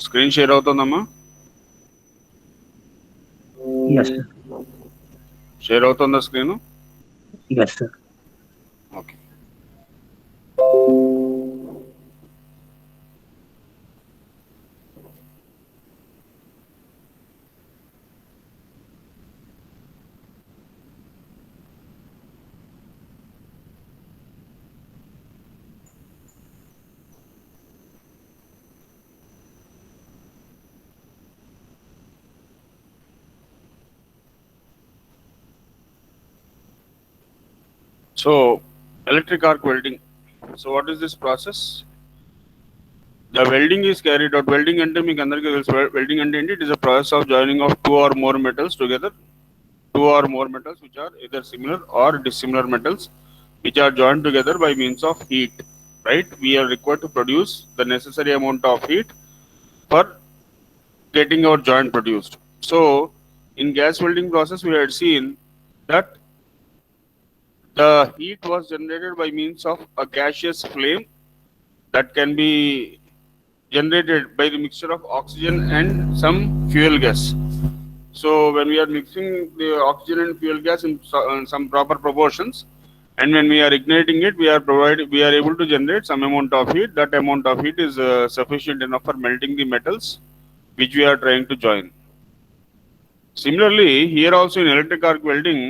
Screen share అవుతుందమ్మా? Yes, sir. Share అవుతుందా screen? Yes, sir. Okay. So electric arc welding. So what is this process? The welding is carried out. Welding అంటే మీకు అందరికీ తెలుసు. Welding అంటే ఏంటి? It is a process of joining of two or more metals together. Two or more metals which are either similar or dissimilar metals which are joined together by means of heat. Right? We are required to produce the necessary amount of heat for getting our joint produced. So in gas welding process we had seen that the heat was generated by means of a gaseous flame that can be generated by the mixture of oxygen and some fuel gas. So when we are mixing the oxygen and fuel gas in some proper proportions, and when we are igniting it, we are able to generate some amount of heat. That amount of heat is sufficient enough for melting the metals which we are trying to join. Similarly, here also in electric arc welding,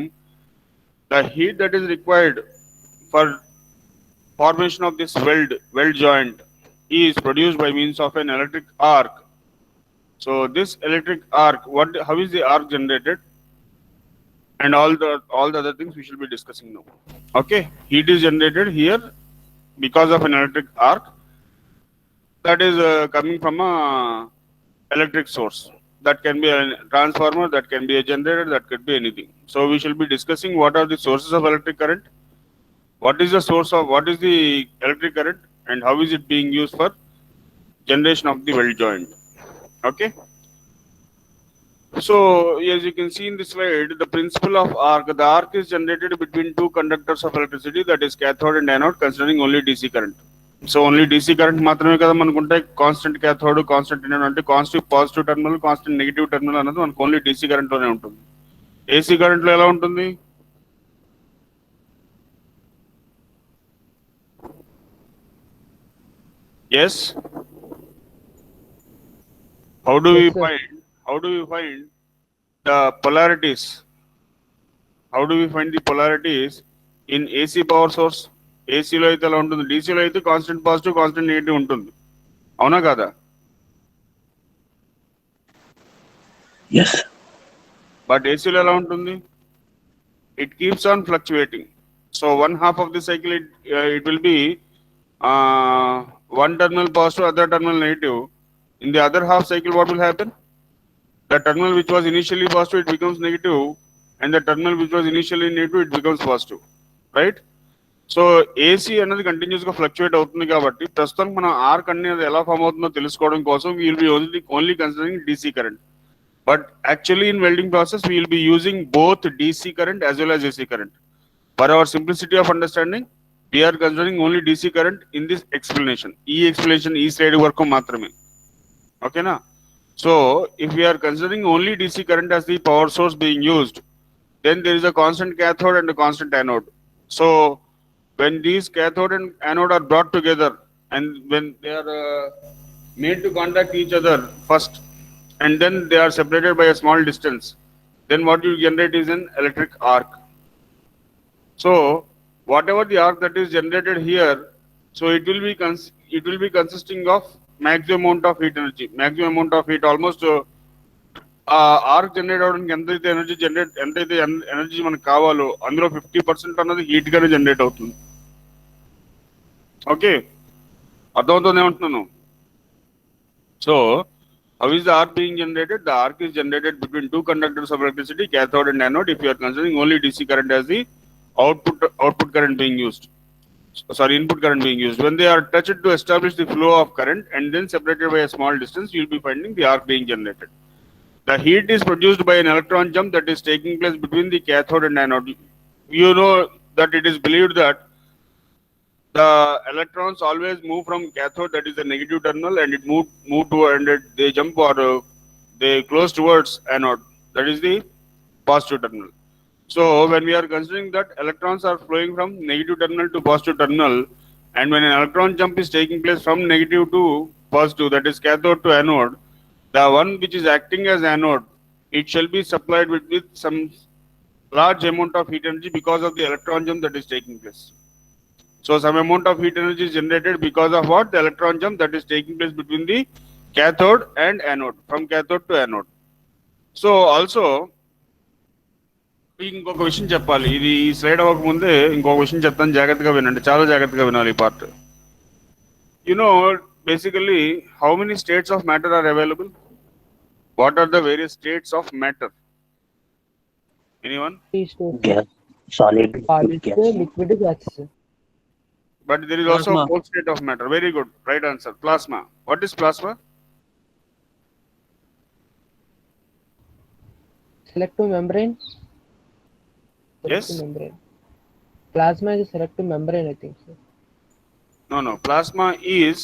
the heat that is required for formation of this weld joint is produced by means of an electric arc. So this electric arc, how is the arc generated, and all the other things we shall be discussing now. Okay, heat is generated here because of an electric arc that is coming from a electric source. That can be a transformer, that can be a generator, that could be anything. So we shall be discussing what are the sources of electric current, what is the source of, what is the electric current, and how is it being used for generation of the weld joint. Okay. So as you can see in this slide, the principle of arc, the arc is generated between two conductors of electricity, that is cathode and anode, considering only DC current. So only DC current మాత్రమే కదా మనకు ఉంటాయి. Constant cathode, constant anode అంటే constant positive terminal, constant negative terminal అనేది మనకు only DC current లోనే ఉంటుంది. AC current లో ఎలా ఉంటుంది? Yes. How do we find the polarities? How do we find the polarities in AC power source? AC లో అయితే ఎలా ఉంటుంది, DC లో అయితే కాన్స్టెంట్ పాజిటివ్, కాన్స్టెంట్ నెగిటివ్ ఉంటుంది. అవునా కదా? Yes. బట్ AC లో ఎలా ఉంటుంది? It keeps on fluctuating. So one half of the cycle it will be one terminal positive, other terminal negative. In the other half cycle, what will happen? The terminal which was initially positive, it becomes negative, and the terminal which was initially negative, it becomes positive, right? So AC అనేది continuous గా fluctuate అవుతుంది కాబట్టి ప్రస్తుతం మనం arc అనేది ఎలా form అవుతుందో తెలుసుకోవడం కోసం will be only considering DC current. But actually in welding process we will be using both DC current as well as AC current. For our simplicity of understanding, we are considering only DC current in this explanation. ఈ explanation ఈ slide వరకు మాత్రమే. ఓకేనా? So if we are considering only DC current as the power source being used, then there is a constant cathode and a constant anode. So when these cathode and anode are brought together and when they are made to contact each other first, and then they are separated by a small distance, then what you generate is an electric arc. So whatever the arc that is generated here, so it will be consisting of maximum amount of heat energy. Maximum amount of heat, almost arc generate అవడానికి ఎంతైతే energy మనకు కావాలో అందులో 50% అన్నది heat గానే generate అవుతుంది. Okay, అర్థమవుతుంది ఏమంటున్నాను? So how is the arc being generated? The arc is generated between two conductors of electricity, cathode and anode, if you are considering only DC current as the output current being used. Sorry, input current being used. When they are touched to establish the flow of current and then separated by a small distance, you will be finding the arc being generated. The heat is produced by an electron jump that is taking place between the cathode and anode. You know that it is believed that the electrons always move from cathode, that is the negative terminal, and it move to, and they jump or they close towards anode, that is the positive terminal. So when we are considering that electrons are flowing from negative terminal to positive terminal, and when an electron jump is taking place from negative to positive, that is cathode to anode, the one which is acting as anode, it shall be supplied with some large amount of heat energy because of the electron jump that is taking place. So some amount of heat energy is generated because of what? The electron jump that is taking place between the cathode and anode, from cathode to anode. So also ఇంకొక విషయం చెప్పాలి, ఇది ఈ slide అవ్వక ముందే ఇంకొక విషయం చెప్తాను, జాగ్రత్తగా వినండి, చాలా జాగ్రత్తగా వినాలి ఈ part. You know basically how many states of matter are available? What are the various states of matter? Anyone? Gas, solid, Solid, gas. liquid, gas. But there is also a fourth state of matter. Very good, right answer. Plasma. What is plasma? Selective membrane. Yes. Membrane. Plasma is a selective membrane, I think so. No. Plasma is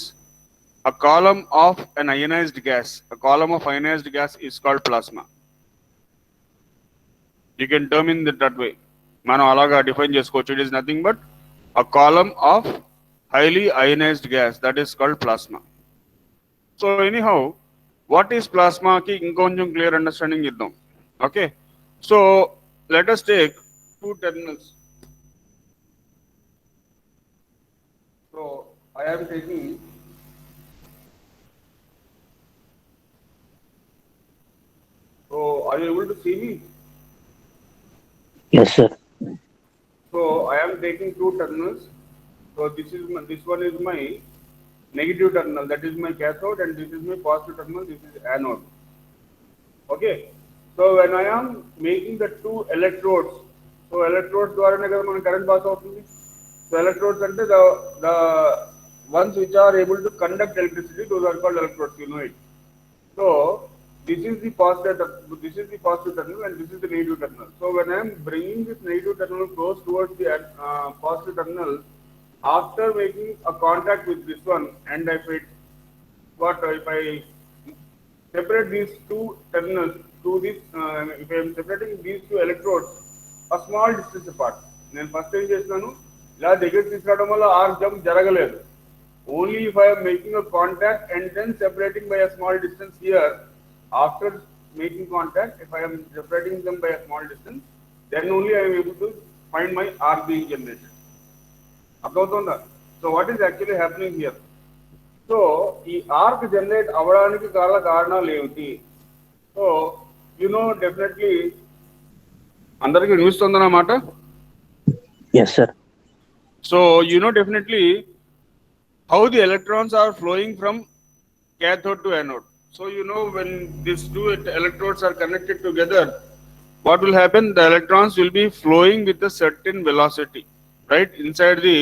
a column of an ionized gas. A column of ionized gas is called plasma. You can determine it that way. మనం అలాగా define చేసుకోవచ్చు. It is nothing but a column of highly ionized gas, that is called plasma. So anyhow, what is plasma ki inkoncham clear understanding iddam. Okay, so let us take two terminals. So I am taking so are you able to see me? Yes, sir. So I am taking two terminals. So this one is my negative terminal, that is my cathode, and this is my positive terminal, this is anode. Okay. So when I am making the two electrodes, so electrodes ద్వారానే కదా మన current pass అవుతుంది. So electrodes అంటే the ones which are able to conduct electricity, those are called electrodes. You know it. So this is the positive terminal, and this is the negative terminal. So when I am bringing this negative terminal close towards the positive terminal, after making a contact with this one, and if I separate these two terminals to this, if I am separating these two electrodes a small distance apart, నేను first ఏం చేస్తున్నాను, ఇలా దగ్గర తీసుకురావడం వల్ల arc jump జరగలేదు. Only if I am making a contact and then separating by a small distance here, after making contact, if I am separating them by a small distance, then only I am able to find my arc being generated. అర్థమవుతుందా? So what is actually happening here? So ఈ arc generate అవ్వడానికి కారణాలు ఏమిటి? So you know definitely అందరికీ వినిపిస్తుందన్నమాట. Yes, sir. So you know definitely how the electrons are flowing from cathode to anode. So you know when these two electrodes are connected together, what will happen? The electrons will be flowing with a certain velocity, right? Inside the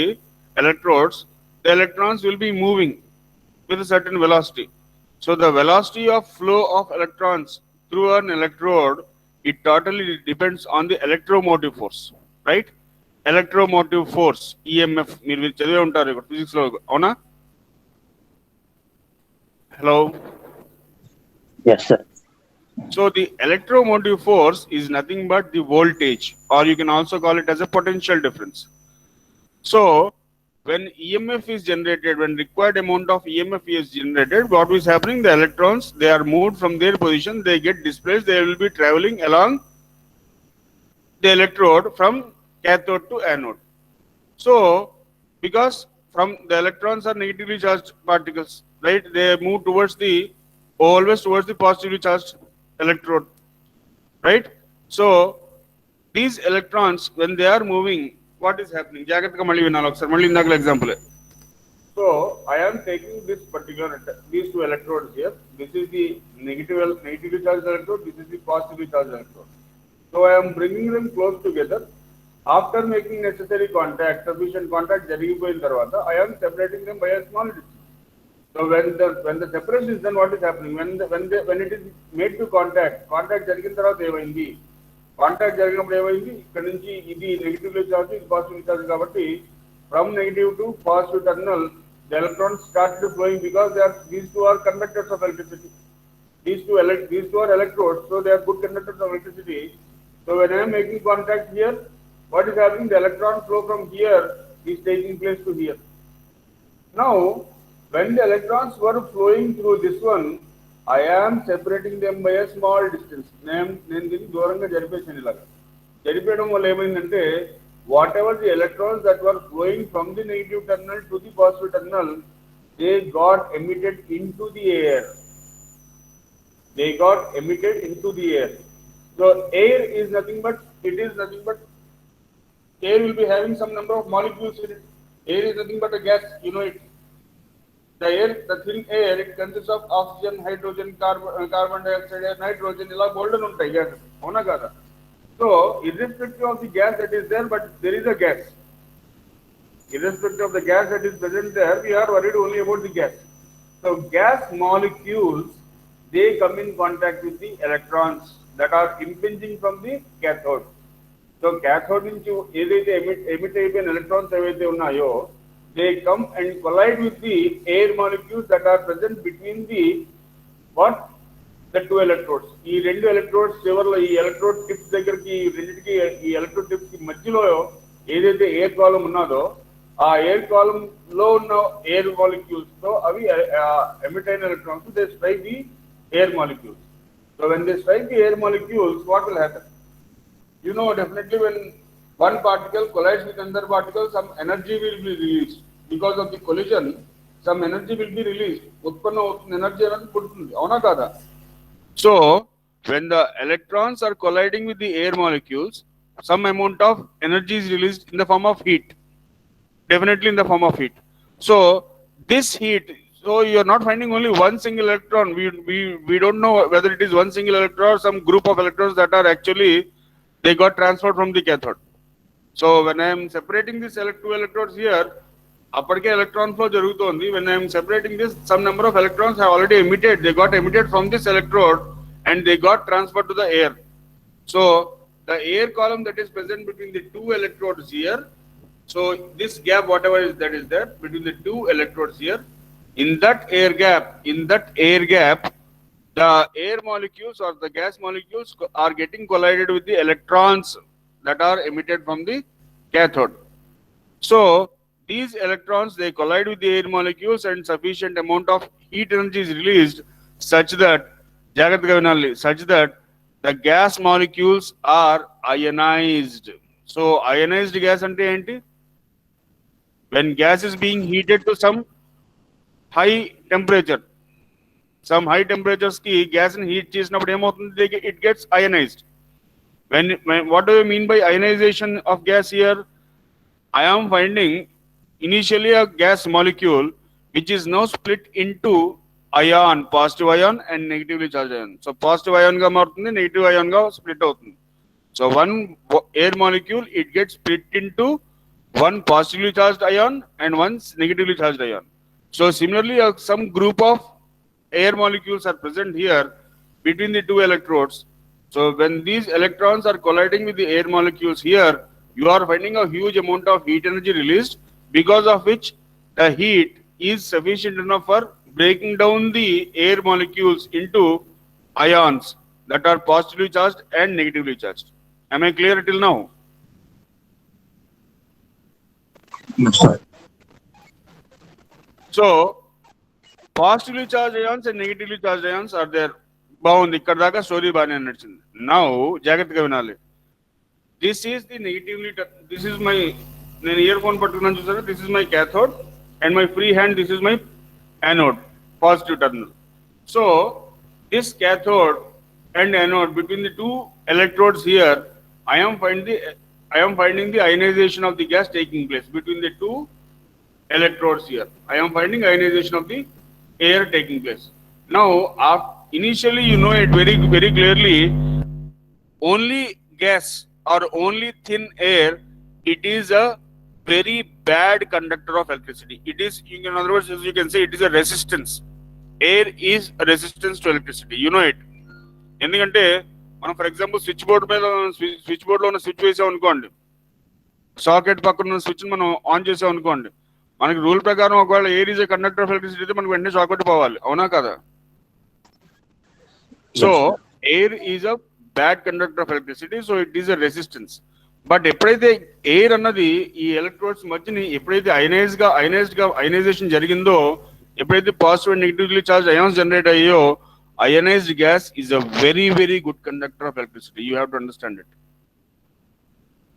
electrodes, the electrons will be moving with a certain velocity. So the velocity of flow of electrons through an electrode, it totally depends on the electromotive force, right? Electromotive force, EMF, మీరు చదివే ఉంటారు ఇక్కడ physics లో, అవునా? Hello. Yes, sir. So the electromotive force is nothing but the voltage, or you can also call it as a potential difference. So when EMF is generated, when required amount of EMF is generated, what is happening? The electrons, they are moved from their position, they get displaced, they will be traveling along the electrode from cathode to anode. So because from the electrons are negatively charged particles, right? They move always towards the positively charged electrode, right? So these electrons, when they are moving, what is happening? జాగ్రత్తగా మళ్ళీ వినాలి ఒకసారి, మళ్ళీ ఇందాక example. So I am taking these two electrodes here. This is the negatively charged electrode, this is the positively charged electrode. So I am bringing them close together. After making necessary contact, sufficient contact జరిగిపోయిన తర్వాత, I am separating them by a small distance. So when the separation is done, what is happening? When it is made to contact జరిగిన తర్వాత ఏమైంది? Contact జరిగినప్పుడు ఏమైంది? ఇక్కడ నుంచి ఇది నెగిటివ్లీ చార్జ్, ఇది పాజిటివ్లీ చార్జ్ కాబట్టి from negative to positive terminal, the electrons started flowing because these two are conductors of electricity. These two are electrodes, so they are good conductors of electricity. So when I am making contact here, what is happening? The electron flow from here is taking place to here. Now, when the electrons were flowing through this one, I am separating them by a small distance. నేను దీన్ని దూరంగా జరిపేసాను ఇలాగా. జరిపేయడం వల్ల ఏమైందంటే whatever the electrons that were flowing from the negative terminal to the positive terminal, they got emitted into the air. They got emitted into the air. So air is nothing but air will be having some number of molecules in it. Air is nothing but a gas, you know it. The thin air, it consists of oxygen, hydrogen, carbon dioxide, nitrogen, ila golden untai gases. Avuna kada? So, irrespective of the gas that is there, but there is a gas. Irrespective of the gas that is present there, we are worried only about the gas. So, gas molecules, they come in contact with the electrons that are impinging from the cathode. So, cathode నుంచి ఏదైతే emit అయిపోయిన electrons ఏవైతే ఉన్నాయో, they come and collide with the air molecules that are present between the two electrodes. ఈ రెండు electrodes చివర్లో ఈ electrode tips దగ్గరికి రెండిటికి ఈ electrode tips కి మధ్యలో ఏదైతే ఎయిర్ కాలమ్ ఉన్నదో ఆ ఎయిర్ కాలమ్ లో ఉన్న ఎయిర్ మాలిక్యూల్స్ తో అవి ఎమిట్ అయిన electrons they strike the air molecules. So when they strike the air molecules, what will happen? You know, definitely when one particle collides with another particle, some energy will be released. Because of the collision, some energy will be released. ఉత్పన్న అవుతున్న energy అనేది పుడుతుంది, అవునా కాదా? So when the electrons are colliding with the air molecules, some amount of energy is released in the form of heat. Definitely in the form of heat. So this heat, so you are not finding only one single electron. We don't know whether it is one single electron or some group of electrons that are actually they got transferred from the cathode. So when I am separating these two electrodes here, అప్పటికే electron flow జరుగుతోంది. When I am separating this, some number of electrons have already emitted. They got emitted from this electrode and they got transferred to the air. So the air column that is present between the two electrodes here, so this gap, whatever is that is there between the two electrodes here, in that air gap, the air molecules or the gas molecules are getting collided with the electrons that are emitted from the cathode. So these electrons, they collide with the air molecules and sufficient amount of heat energy is released such that the gas molecules are ionized. So ionized gas ante enti? When gas is being heated to some high temperature, some high temperatures ki gas and heat చేసినప్పుడు ఏమవుతుంది? It gets ionized. When what do you mean by ionization of gas here? I am finding initially a gas molecule which is now split into ion, positive ion and negatively charged ion. So positive ion ga marutundi, negative ion ga split avutundi. So one air molecule, it gets split into one positively charged ion and one negatively charged ion. So similarly, some group of air molecules are present here between the two electrodes. So when these electrons are colliding with the air molecules here, you are finding a huge amount of heat energy released, because of which the heat is sufficient enough for breaking down the air molecules into ions that are positively charged and negatively charged. Am I clear till now? Yes, sir. So positively charged ions and negatively charged ions are there. బాగుంది, ఇక్కడ దాకా story బాగానే నడిచింది. Now జాగ్రత్తగా వినాలి. This is the negatively, this is my, నేను year phone పట్టుకున్నాను చూసారా, this is my cathode and my free hand, this is my anode, positive terminal. So this cathode and anode, between the two electrodes here, I am finding the ionization of the gas taking place between the two electrodes here. I am finding ionization of the air taking place. Now initially, you know it very, very clearly, only gas or only thin air, it is a very bad conductor of electricity. It is, in other words, as you can say, it is a resistance. Air is a resistance to electricity. You know it. ఎందుకంటే మనం for example switch board లో ఉన్న switch వేసాం అనుకోండి, socket పక్కన switch మనం on చేసాం అనుకోండి, మనకి రూల్ ప్రకారం ఒకవేళ air is a conductor of electricity అయితే మనకు వెంటనే షాక్ కొట్టి పోవాలి, అవునా కదా? So air is a bad conductor of electricity, so it is a resistance. But ఎప్పుడైతే ఎయిర్ అన్నది ఈ ఎలక్ట్రోడ్స్ మధ్యని ఎప్పుడైతే అయనైజేషన్ జరిగిందో, ఎప్పుడైతే positive and negatively charge ions generate అయ్యో, ionized gas is a very very good conductor of electricity. You have to understand it.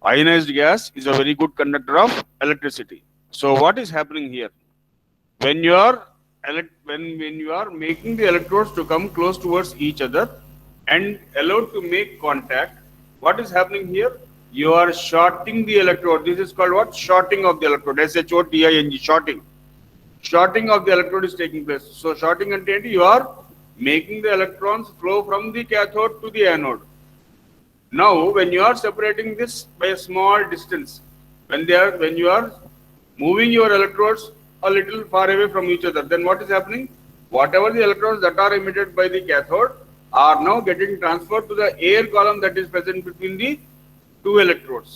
Ionized gas is a very good conductor of electricity. So what is happening here? When you are when you are making the electrodes to come close towards each other and allowed to make contact, what is happening here? You are shorting the electrode. This is called what? Shorting of the electrode. SHORTING. Shorting. Shorting of the electrode is taking place. So shorting ante you are making the electrons flow from the cathode to the anode. Now, when you are separating this by a small distance, when you are moving your electrodes a little far away from each other, then what is happening? Whatever the electrons that are emitted by the cathode are now getting transferred to the air column that is present between the two electrodes.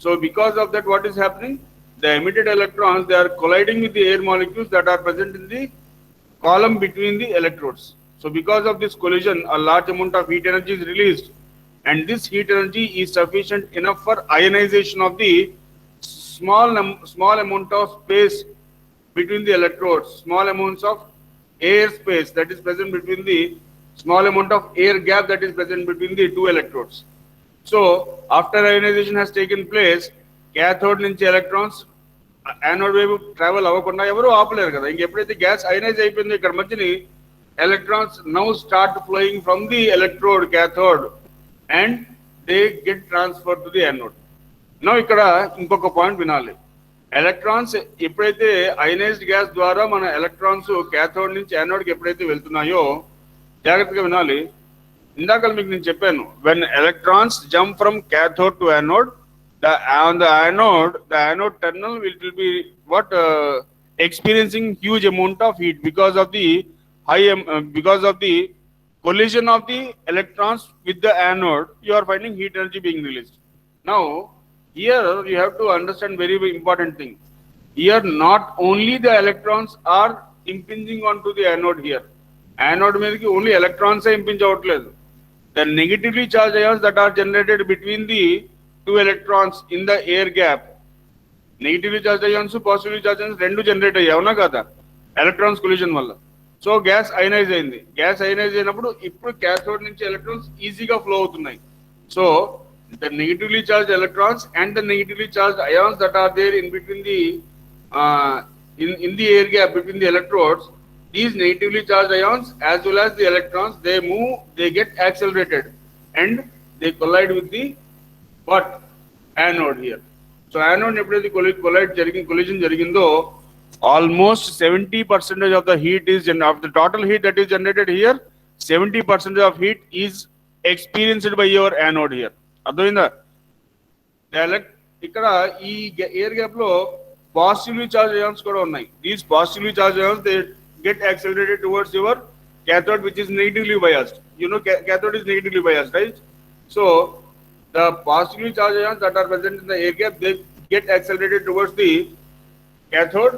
So, because of that, what is happening? The emitted electrons, they are colliding with the air molecules that are present in the column between the electrodes. So, because of this collision, a large amount of heat energy is released. And this heat energy is sufficient enough for ionization of the small amount of space between the electrodes, small amounts of air space that is present between the small amount of air gap that is present between the two electrodes. So after ionization has taken place, cathode నుంచి electrons anode వైపు travel అవ్వకుండా ఎవరు ఆపలేరు కదా. ఇంకెప్పుడైతే gas ionise అయిపోయిందో ఇక్కడ మధ్యని electrons now start flowing from the electrode cathode and they get transferred to the anode. Now ఇక్కడ ఇంకొక పాయింట్ వినాలి. ఎలక్ట్రాన్స్ ఎప్పుడైతే అయనైజ్డ్ గ్యాస్ ద్వారా మన ఎలక్ట్రాన్స్ క్యాథోడ్ నుంచి యానోడ్కి ఎప్పుడైతే వెళ్తున్నాయో జాగ్రత్తగా వినాలి. ఇందాక మీకు నేను చెప్పాను, when electrons jump from cathode to anode, the anode terminal will be what experiencing huge amount of heat because of the collision of the electrons with the anode. You are finding heat energy being released. Now here you have to understand very, very important thing. Here not only the electrons are impinging onto the anode here. Anode means only electrons are impinge avutledu. The negatively charged ions that are generated between the two electrons in the air gap, negatively charged ions positively charged ions rendu generate ayyayi, avuna kada, electrons collision valla. So gas ionize అయింది. Gas ionize అయినప్పుడు ఇప్పుడు cathode నుంచి electrons ఈజీగా flow అవుతున్నాయి. So the negatively charge electrons and the negatively charge ions that are there in between the in the air gap between the electrodes, these negatively charged ions as well as the electrons, they move, they get accelerated and they collide with the what? Anode here. So anode ఎప్పుడైతే collision జరిగిందో, almost 70% of the heat is of the total heat that is generated here, 70% of heat is experienced by your anode here. అర్థమైందా? ఇక్కడ ఈ air gap లో positively charge ions కూడా ఉన్నాయి. These positively charge ions they get accelerated towards your cathode which is negatively biased. You know cathode is negatively biased, right? So the positively charged ions that are present in the air gap, they get accelerated towards the cathode,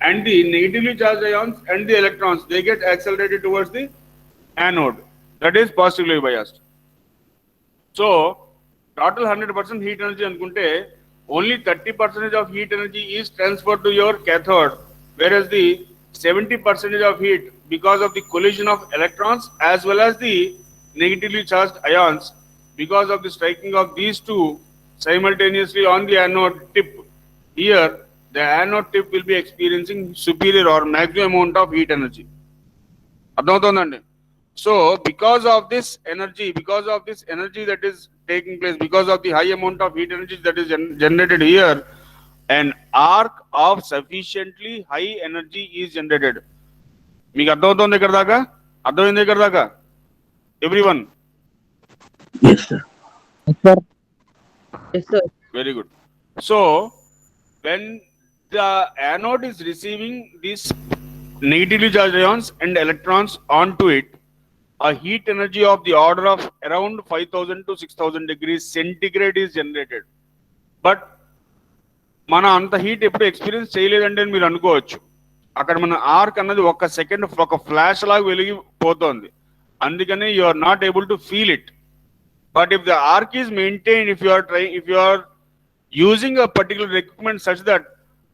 and the negatively charged ions and the electrons, they get accelerated towards the anode that is positively biased. So total 100% heat energy anukunte only 30% of heat energy is transferred to your cathode, whereas the 70% of heat, because of the collision of electrons as well as the negatively charged ions, because of the striking of these two simultaneously on the anode tip, here the anode tip will be experiencing superior or maximum amount of heat energy. అర్థమవుతుందండి? So because of this energy that is taking place, because of the high amount of heat energy that is generated here, an arc of sufficiently high energy is generated. మీకు అర్థమవుతుంది ఇక్కడ దాకా? అర్థమైంది ఇక్కడ దాకా everyone? Yes, sir. Yes, sir. Very good. So when the anode is receiving these negatively charged ions and electrons onto it, a heat energy of the order of around 5000 to 6000 degrees centigrade is generated. But మనం అంత heat ఎప్పుడు experience చేయలేదంటే అని మీరు అనుకోవచ్చు. అక్కడ మన arc అన్నది ఒక సెకండ్ ఒక ఫ్లాష్ లాగా వెలిగిపోతోంది, అందుకని you are not able to feel it. But if the arc is maintain, if you are using a particular equipment such that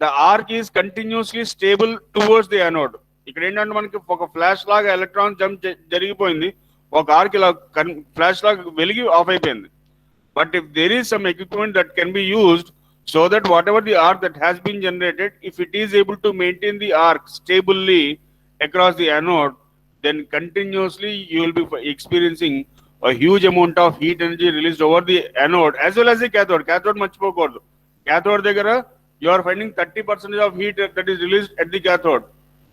the arc is continuously stable towards the anode. ఇక్కడ ఏంటంటే మనకి ఒక flash లాగా electron jump జరిగిపోయింది, ఒక arc ఇలా flash లాగా వెలిగి ఆఫ్ అయిపోయింది. But if there is some equipment that can be used so that whatever the arc that has been generated, if it is able to maintain the arc stably across the anode, then continuously you will be experiencing a huge amount of heat energy released over the anode as well as the cathode. Cathode మర్చిపోకూడదు. Cathode దగ్గర you are finding 30% of heat that is released at the cathode.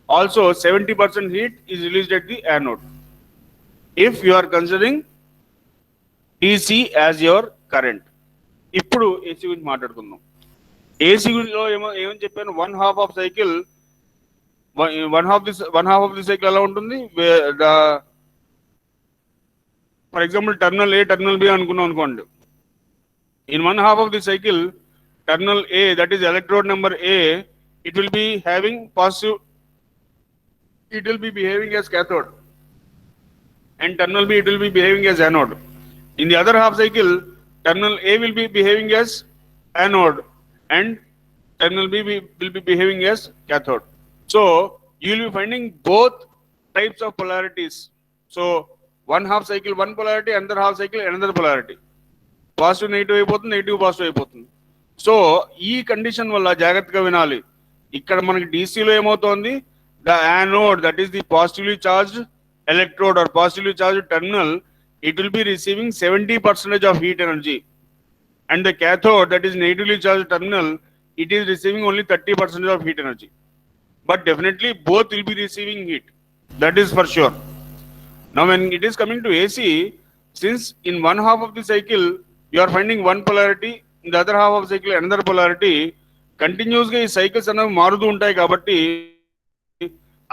Also 70% heat is released at the anode. If you are considering DC as your current. ఇప్పుడు AC గురించి మాట్లాడుకుందాం. AC లో ఏమని చెప్పాను, one half of the cycle ఎలా ఉంటుంది. For example terminal a terminal b అనుకున్నాం అనుకోండి. In one half of the cycle, terminal a that is electrode number a, it will be having positive, it will be behaving as cathode, and terminal B it will be behaving as anode. In the other half cycle, terminal A will be behaving as anode and terminal B will be behaving as cathode. So you will be finding both types of polarities. So one half cycle one polarity, another half cycle another polarity. Positive negative అయిపోతుంది, negative positive అయిపోతుంది. So ఈ condition వల్ల జాగ్రత్తగా వినాలి. ఇక్కడ మనకి డీసీలో ఏమవుతోంది, the anode, that is the positively charged electrode or positively charged terminal, it will be receiving 70% of heat energy, and the cathode, that is negatively charged terminal, it is receiving only 30% of heat energy. But definitely both will be receiving heat, that is for sure. Now when it is coming to AC, since in one half of the cycle you are finding one polarity, in the other half of the cycle another polarity, continuously ఈ cycles అనేవి మారుతూ ఉంటాయి. కాబట్టి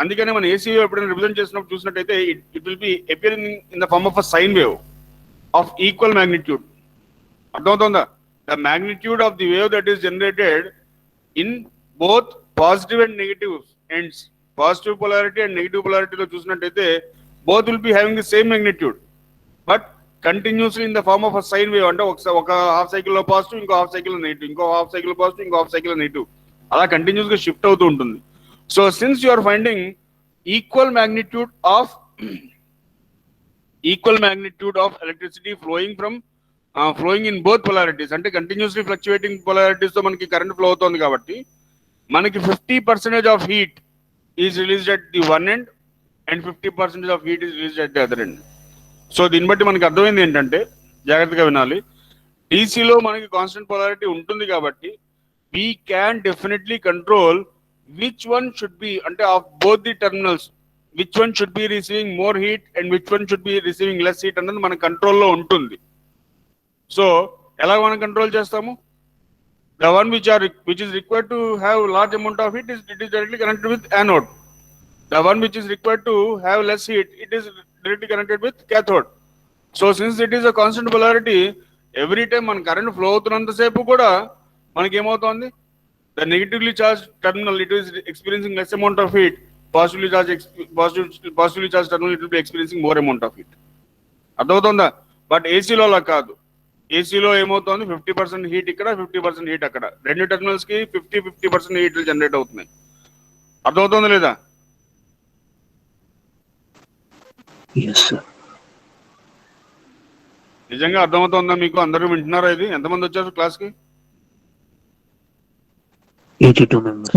అందుకనే మన ఏసీలో ఎప్పుడైనా represent చేసినప్పుడు చూసినట్టయితే it will be appearing in the form of a sine wave of equal magnitude. అర్థమవుతుందా? The magnitude of the wave that is generated in both positive and negative ends, positive polarity and negative పొలారిటీలో చూసినట్టయితే both will be having the same magnitude, but continuously in the form of a sine wave. అంటే ఒక half సైకిల్లో positive, ఇంకో half cycle negative, ఇంకో half cycle positive, ఇంకో half cycle negative, అలా continuous గా షిఫ్ట్ అవుతూ ఉంటుంది. So since you are finding equal magnitude of electricity flowing in both polarities, అంటే continuously fluctuating polarities తో మనకి కరెంట్ ఫ్లో అవుతుంది కాబట్టి మనకి 50% of heat is released at the one end and 50% of heat is released at the other end. So దీన్ని బట్టి మనకి అర్థమైంది ఏంటంటే, జాగ్రత్తగా వినాలి, డీసీలో మనకి కాన్స్టెంట్ పొలారిటీ ఉంటుంది కాబట్టి we can definitely control which one should be, అంటే of both the terminals, which one should be receiving more heat and which one should be receiving less heat అన్నది మన కంట్రోల్లో ఉంటుంది. సో ఎలా మనం కంట్రోల్ చేస్తాము? The one which is required to have large amount of heat, it is directly connected with anode. The one which is required to have less heat, it is directly connected with cathode. So since it is a constant polarity, every time మన current flow అవుతున్నంతసేపు కూడా మనకి ఏమవుతోంది, the negatively charged terminal, it is experiencing less amount of heat. Positively charged terminal, it will be experiencing more amount of heat. అర్థమవుతుందా? But ఏసీలో అలా కాదు. ఏసీలో ఏమవుతుంది, 50% heat ఇక్కడ, 50% హీట్ అక్కడ, రెండు టెర్మినల్స్ కి 50% హీట్లు జనరేట్ అవుతున్నాయి. అర్థమవుతుందా లేదా? Yes, sir. నిజంగా అర్థమవుతుందా మీకు? అందరూ వింటున్నారా? ఇది ఎంతమంది వచ్చారు క్లాస్ కి? 82 members.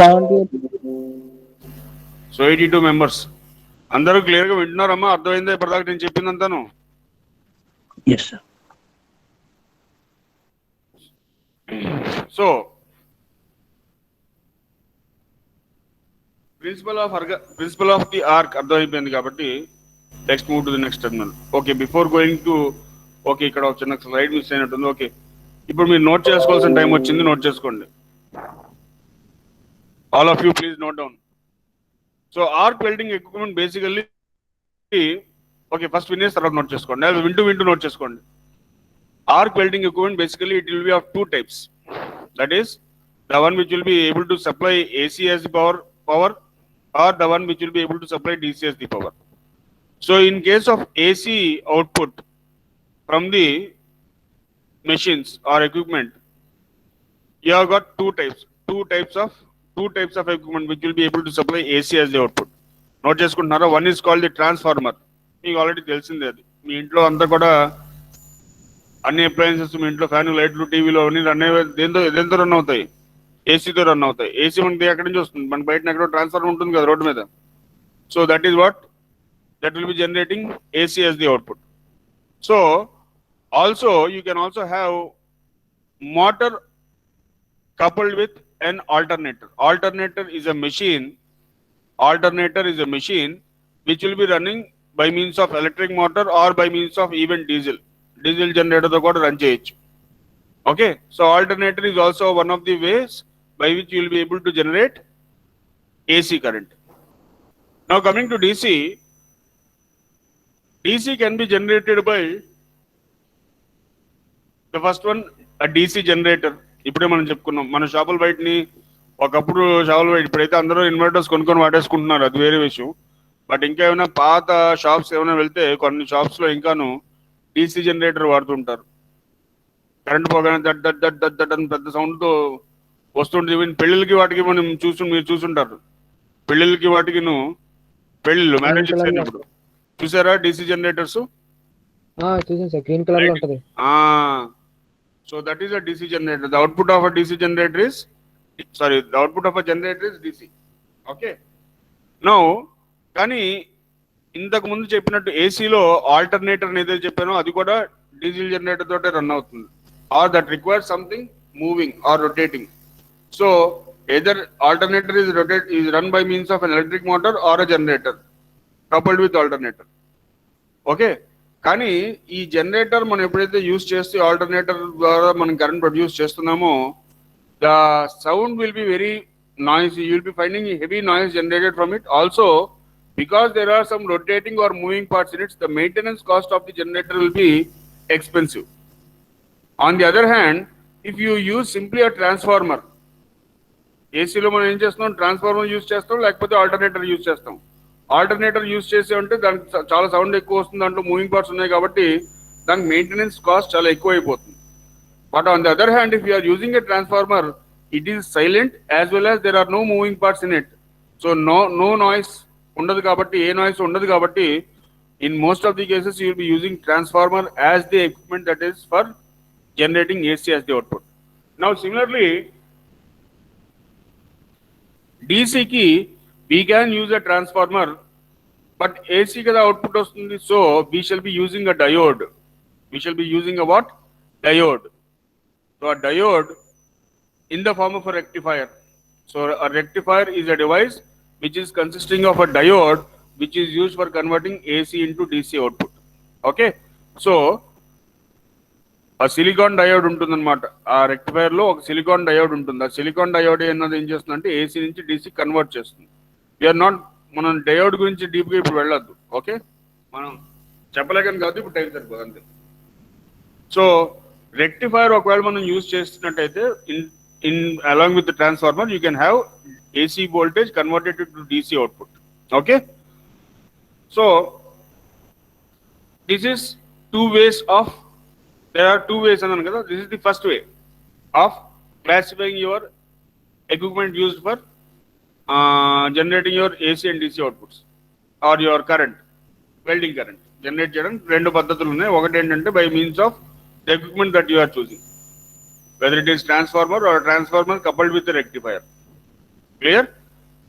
82 మెంబర్స్. అందరూ క్లియర్ గా వింటున్నారమ్మా? అర్థమైందా ఇప్పటిదాకా నేను చెప్పిందంతాను? Yes, sir. So principle of the arc అర్థమైపోయింది కాబట్టి next move to the next terminal. Okay, before going to, okay ఇక్కడ ఒక చిన్న స్లైడ్ మిస్ అయినట్టుంది. ఓకే, ఇప్పుడు మీరు నోట్ చేసుకోవాల్సిన టైం వచ్చింది, నోట్ చేసుకోండి. All of you please note down. So arc welding equipment basically, okay, first వినేసి తర్వాత నోట్ చేసుకోండి, వింటూ నోట్ చేసుకోండి. Arc welding equipment basically it will be of two types. That is the one which will be able to supply AC as the power, or the one which will be able to supply DC as the power. So in case of AC output from the machines or equipment, you have got two types of equipment which will be able to supply AC as the output. Note చేసుకుంటున్నారా? One is called the transformer. మీకు already తెలిసిందే అది. మీ ఇంట్లో అంతా కూడా అన్ని appliances, మీ ఇంట్లో fan, లైట్లు, టీవీలు అన్ని రన్ అయ్యే దేంతో రన్ అవుతాయి? ఏసీతో రన్ అవుతాయి. ఏసీ మనకి ఎక్కడి నుంచి వస్తుంది? మన బయట ఎక్కడో ట్రాన్స్ఫార్మర్ ఉంటుంది కదా రోడ్డు మీద. So that is what that will be generating AC as the output. So also you can also have motor coupled with an alternator. Alternator is a machine which will be running by means of electric motor or by means of even diesel generator to kuda run cheyochu. Okay, so alternator is also one of the ways by which you will be able to generate AC current. Now coming to DC can be generated by the first one, a DC generator. ఇప్పుడే మనం చెప్పుకున్నాం, మన షాపుల బయటని ఒకప్పుడు షాపుల బయట, ఇప్పుడైతే అందరూ ఇన్వర్టర్స్ కొనుక్కొని వాడేసుకుంటున్నారు, అది వేరే విషయం. బట్ ఇంకా ఏమైనా పాత షాప్స్ ఏమైనా వెళ్తే కొన్ని షాప్స్ లో ఇంకాను DC జనరేటర్ వాడుతుంటారు. కరెంట్ పోగానే that that that that that అని పెద్ద సౌండ్ తో వస్తుంటుంది. ఈవెన్ పెళ్లిళ్ళకి వాటికి మీరు చూసుంటారు. పెళ్లిళ్ళకి వాటికిను పెళ్లిళ్ళు మ్యారేజెస్ అయినప్పుడు చూసారా DC జనరేటర్స్? చూసాను సార్, గ్రీన్ కలర్ లో ఉంటది. So that is a DC generator. The output of a generator is DC. Okay, now కానీ ఇంతకు ముందు చెప్పినట్టు ఏసీలో ఆల్టర్నేటర్ ఏదైతే చెప్పానో అది కూడా డీజిల్ జనరేటర్ తోటే రన్ అవుతుంది, or that requires something moving or rotating. So either alternator is run by means of an electric motor or a generator coupled with alternator. Okay, కానీ ఈ జనరేటర్ మనం ఎప్పుడైతే యూజ్ చేస్తే ఆల్టర్నేటర్ ద్వారా మనం current produce చేస్తున్నామో, the sound will be very noisy. You will be finding heavy noise generated from it. Also because there are some rotating or moving parts in it, the maintenance cost of the generator will be expensive. On the other hand, if you use simply a transformer, ఏసీలో మనం ఏం చేస్తాం? Transformer use చేస్తాం, లేకపోతే alternator use చేస్తాం. Alternator use చేసే ఉంటే దానికి చాలా సౌండ్ ఎక్కువ వస్తుంది, దాంట్లో మూవింగ్ పార్ట్స్ ఉన్నాయి కాబట్టి దానికి మెయింటెనెన్స్ కాస్ట్ చాలా ఎక్కువ అయిపోతుంది. But on the other hand, if you're using a transformer, it is silent as well as there are no moving parts in it. So no noise ఉండదు కాబట్టి, ఏ నాయిస్ ఉండదు కాబట్టి, in most of the cases you will be using transformer as the equipment that is for generating AC as the output. Now similarly, DC ki we can use a transformer, but AC kada output vastundi, so we shall be using a diode. We shall be using a what? Diode. So a diode in the form of a rectifier. So a rectifier is a device which is consisting of a diode which is used for converting AC into DC output. Okay, so ఆ silicon diode ఉంటుంది అనమాట. ఆ rectifier లో ఒక silicon diode ఉంటుంది. ఆ silicon diode అన్నది ఏం చేస్తుందంటే ఏసీ నుంచి డీసీ కన్వర్ట్ చేస్తుంది. మనం డయోడ్ గురించి డీప్ గా ఇప్పుడు వెళ్ళొద్దు. ఓకే, మనం చెప్పలేకని కాదు, ఇప్పుడు టైం సరిపోదు అంతే. సో రెక్టిఫైర్ ఒకవేళ మనం యూజ్ చేస్తున్నట్టయితే in along with transformer you can have AC voltage converted to DC output. Okay, so this is two ways of there are two ways అన్నాను కదా. This is the first way of classifying your equipment used for generating your AC and DC outputs or your current, welding current generate చేయడం. రెండు పద్ధతులు ఉన్నాయి. ఒకటి ఏంటంటే by means of the equipment that you are choosing, whether it is transformer or transformer coupled with a rectifier. Clear?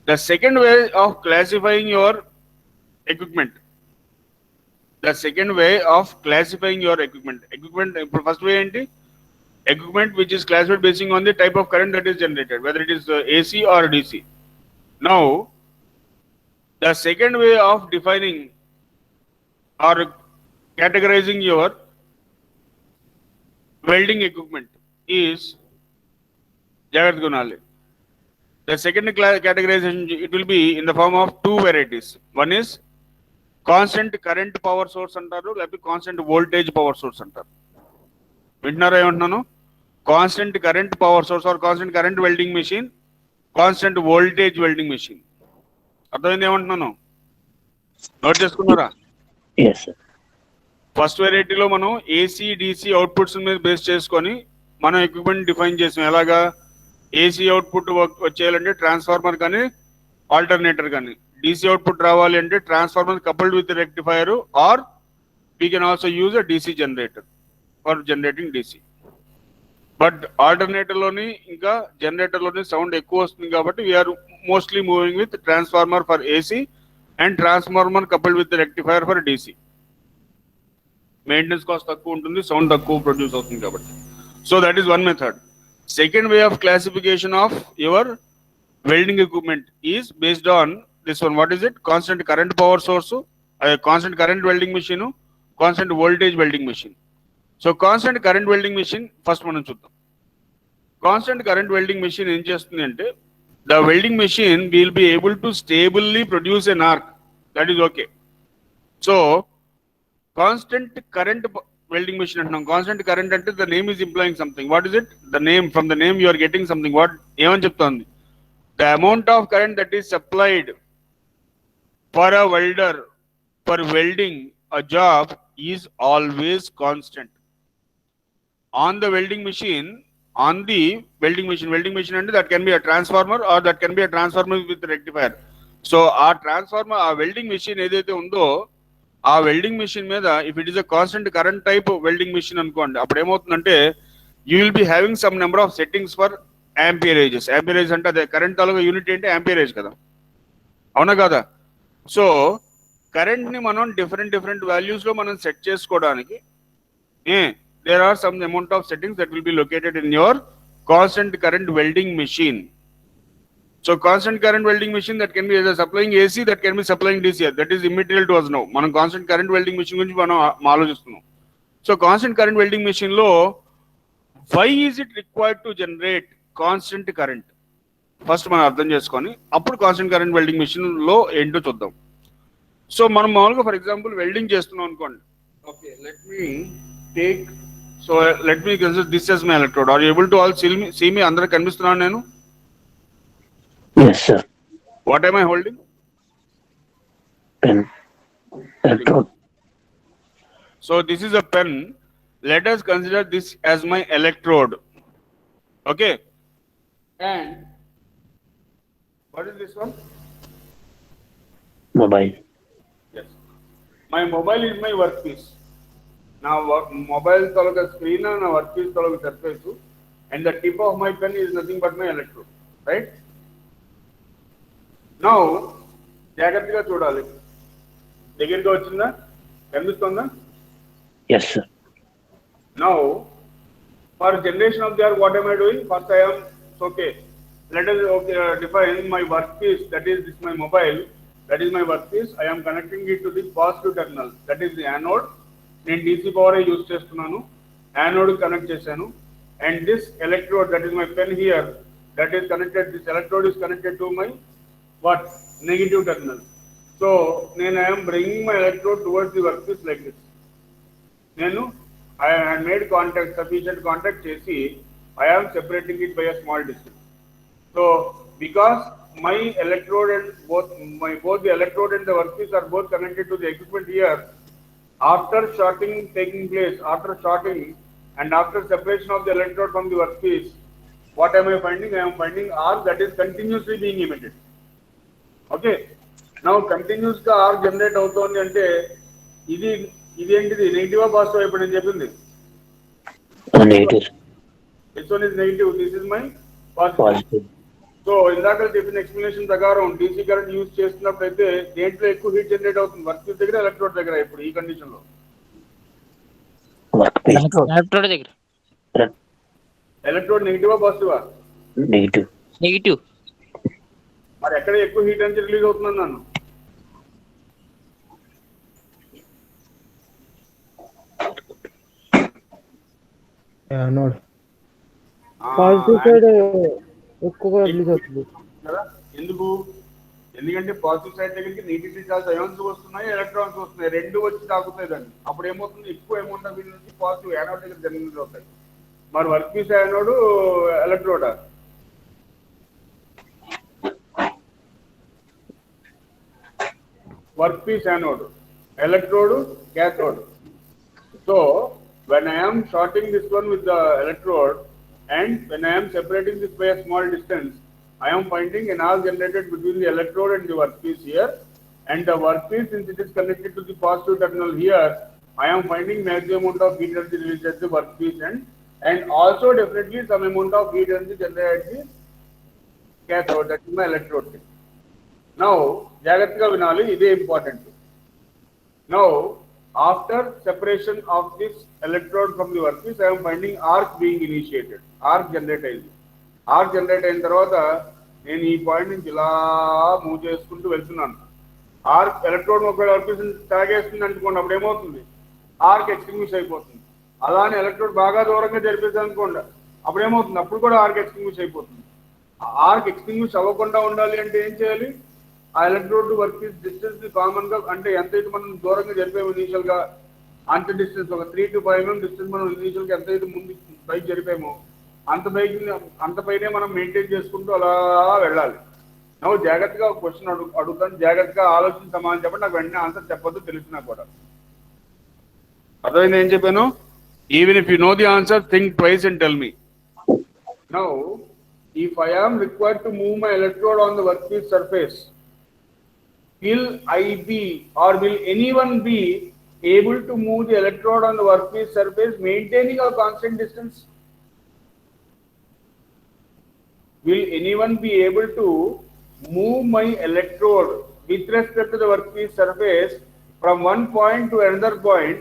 The second way of classifying your equipment, first way enti equipment which is classified based on the type of current that is generated, whether it is AC or DC. Now the second way of defining or categorizing your welding equipment is jagrata gunali. The second categorization, it will be in the form of two varieties. One is constant current power source అంటారు, లేకపోతే constant voltage power source అంటారు. వింటున్నారా ఏమంటున్నాను? constant current power source or constant current welding machine, constant voltage welding machine. అర్థమైంది ఏమంటున్నాను? నోట్ చేసుకున్నారా? Yes, sir. First వెరైటీలో మనం ఏసీ డిసి అవుట్పుట్స్ మీద బేస్ చేసుకొని మనం ఎక్విప్మెంట్ డిఫైన్ చేసాం. ఎలాగా? ఏసీ అవుట్పుట్ వచ్చేయాలంటే ట్రాన్స్ఫార్మర్ కానీ ఆల్టర్నేటర్ కానీ, డిసి అవుట్పుట్ రావాలి అంటే transformer coupled with rectifier, or we can also use a DC generator for generating DC. But ఆల్టర్నేటర్లోని ఇంకా జనరేటర్లోని సౌండ్ ఎక్కువ వస్తుంది కాబట్టి we are mostly moving with transformer for AC and transformer coupled with rectifier for DC. Maintenance cost తక్కువ ఉంటుంది, sound తక్కువ produce అవుతుంది కాబట్టి. So that is one method. Second way of classification of your welding equipment is based on this one. What is it? Constant current power source, constant current welding machine, constant voltage welding machine. So constant current welding machine first మనం చూద్దాం. Constant current welding machine ఏం చేస్తుంది అంటే, the welding machine will be able to stably produce an arc. That is okay. So constant current welding machine అంటున్నాం. Constant current అంటే the name is implying something. What is it? The name, from the name you are getting something. What ఏమని చెప్తోంది? The amount of current that is supplied for a welder for welding a job is always constant. On the welding machine, welding machine అంటే that can be a transformer or that can be a transformer with rectifier. So ఆ transformer, ఆ welding machine ఏదైతే ఉందో ఆ welding machine మీద if it is a constant current type welding machine అనుకోండి, అప్పుడు ఏమవుతుందంటే you will be having some number of settings for amperages. Amperage అంటే అదే కరెంట్ తాలూకా యూనిట్ ఏంటి? యాంపియరేజ్ కదా, అవునా కదా? సో కరెంట్ని మనం డిఫరెంట్ వాల్యూస్లో మనం సెట్ చేసుకోవడానికి there are some amount of settings that will be located in your constant current welding machine. So constant current welding machine that can be either supplying AC, that can be supplying DC. That is immaterial to us now. మనం constant current welding machine గురించి మనం ఆలోచిస్తున్నాం. So constant current welding machine లో why is it required to generate constant current? First మనం అర్థం చేసుకొని అప్పుడు constant current welding machine లో ఏంటో చూద్దాం. సో మనం మామూలుగా ఫర్ ఎగ్జాంపుల్ వెల్డింగ్ చేస్తున్నాం అనుకోండి. Okay, let me take, so let me consider this as my electrode. Are you able to all see me? అందరూ కనిపిస్తున్నాను నేను? Yes, sir. What am I holding? Pen. Electrode. So this is a pen. Let us consider this as my electrode. Okay. And what is this one? Mobile. Yes. My mobile is my workpiece. నా mobile తాలూకా screen నా workpiece తాలూకా surface, and the tip of my pen is nothing but my electrode, right? Now జాగ్రత్తగా చూడాలి. దగ్గరగా వచ్చిందా? కనిపిస్తుందా? Yes, sir. Now for generation of the arc, what am I doing? First I am okay. Let us define my workpiece. That is this my mobile. That is my workpiece. I am connecting it to the positive terminal. That is the anode. నేను DC power use చేస్తున్నాను, anode connect చేశాను. And this electrode, that is my pen here, that is connected, this electrode is connected to my what? Negative terminal. So నేను I'm bringing my electrode towards the work piece like this. నేను I made contact, sufficient contact చేసి I am separating it by a small distance. So because my electrode and both the electrode and the workpiece are both connected to the equipment here, after shorting taking place, after shorting and after separation of the electrode from the workpiece, what am I finding? I am finding arc that is continuously being emitted. Okay, now continuous గా arc generate అవుతోంది అంటే ఇది ఏంటిది? Negative positive ఇప్పుడు నేను చెప్పింది? Negative. This one is negative, this is my positive. So ఇందాక చెప్పిన ఎక్స్ప్లెనేషన్ ప్రకారం డీసీ కరెంట్ యూజ్ చేస్తున్నప్పుడు అయితే దేంట్లో ఎక్కువ హీట్ జనరేట్ అవుతుంది? వర్క్ పీస్ దగ్గర, ఎలక్ట్రోడ్ దగ్గర? ఇప్పుడు ఈ కండిషన్ లో ఎలక్ట్రోడ్ దగ్గర. ఎలక్ట్రోడ్ నెగిటివా పాజిటివా? నెగిటివ్. మరి ఎక్కడ ఎక్కువ హీట్ అనేది రిలీజ్ అవుతుంది నన్ను? పాజిటివ్ సైడ్ ఎక్కువగా రిలీజ్ అవుతుంది కదా. ఎందుకు? ఎందుకంటే పాజిటివ్ సైడ్ దగ్గరికి నెగిటివ్ చార్జ్ అయాన్స్ వస్తున్నాయి, ఎలక్ట్రాన్స్ వస్తున్నాయి, రెండు వచ్చి తాకుతాయి దాన్ని. అప్పుడు ఏమవుతుంది? ఎక్కువ అమౌంట్ ఆఫ్ నుంచి పాజిటివ్ యానోడ్ దగ్గర జనరేట్ అవుతాయి. మరి వర్క్ పీస్ యానోడ్ ఎలక్ట్రోడా? Workpiece anode, electrode, cathode. So when I am shorting this one with the electrode and when I am separating this by a small distance, I am finding an arc generated between the electrode and the workpiece here, and the workpiece, since it is connected to the positive terminal here, I am finding maximum amount of heat energy released at the workpiece and also definitely some amount of heat energy generated at the cathode, that is my electrode. Now, జాగ్రత్తగా వినాలి, ఇదే important. Now, after separation of this electrode from the workpiece, I am finding arc being initiated. Arc generate అయింది. Arc generate అయిన తర్వాత నేను ఈ point నుంచి ఇలా మూవ్ చేసుకుంటూ వెళ్తున్నాను. ఆర్క్ ఎలక్ట్రోడ్ ఒక వర్క్పీస్ తాగేస్తుంది అనుకోండి, అప్పుడు ఏమవుతుంది? ఆర్క్ ఎక్స్టింగ్విష్ అయిపోతుంది. అలానే ఎలక్ట్రోడ్ బాగా దూరంగా జరిపేసాను అనుకోండి, అప్పుడు ఏమవుతుంది? అప్పుడు కూడా ఆర్క్ ఎక్స్టింగ్విష్ అయిపోతుంది. ఆర్క్ ఎక్స్టింగ్విష్ అవ్వకుండా ఉండాలి అంటే ఏం చేయాలి? ఆ electrode to workpiece distance ని కామన్ గా, అంటే ఎంతైతే మనం దూరంగా జరిపాము ఇనీషియల్ గా, అంత డిస్టెన్స్ ఒక 3 to 5 mm డిస్టెన్స్ మనం ఇనీషియల్ గా ఎంతైతే ముందు బైక్ జరిపామో అంత పైనే మనం మెయింటైన్ చేసుకుంటూ అలా వెళ్ళాలి. నువ్వు జాగ్రత్తగా ఒక క్వశ్చన్ అడుగుతాను, జాగ్రత్తగా ఆలోచించి సమాధానం చెప్పండి. నాకు వెంటనే ఆన్సర్ చెప్పొద్దు, తెలిసినా కూడా. అర్థమైంది ఏం చెప్పాను? Even if you know the answer, think twice and tell me. Now if I am required to move my electrode on the workpiece surface, will I be or will anyone be able to move the electrode on the workpiece surface maintaining a constant distance? Will anyone be able to move my electrode with respect to the workpiece surface from one point to another point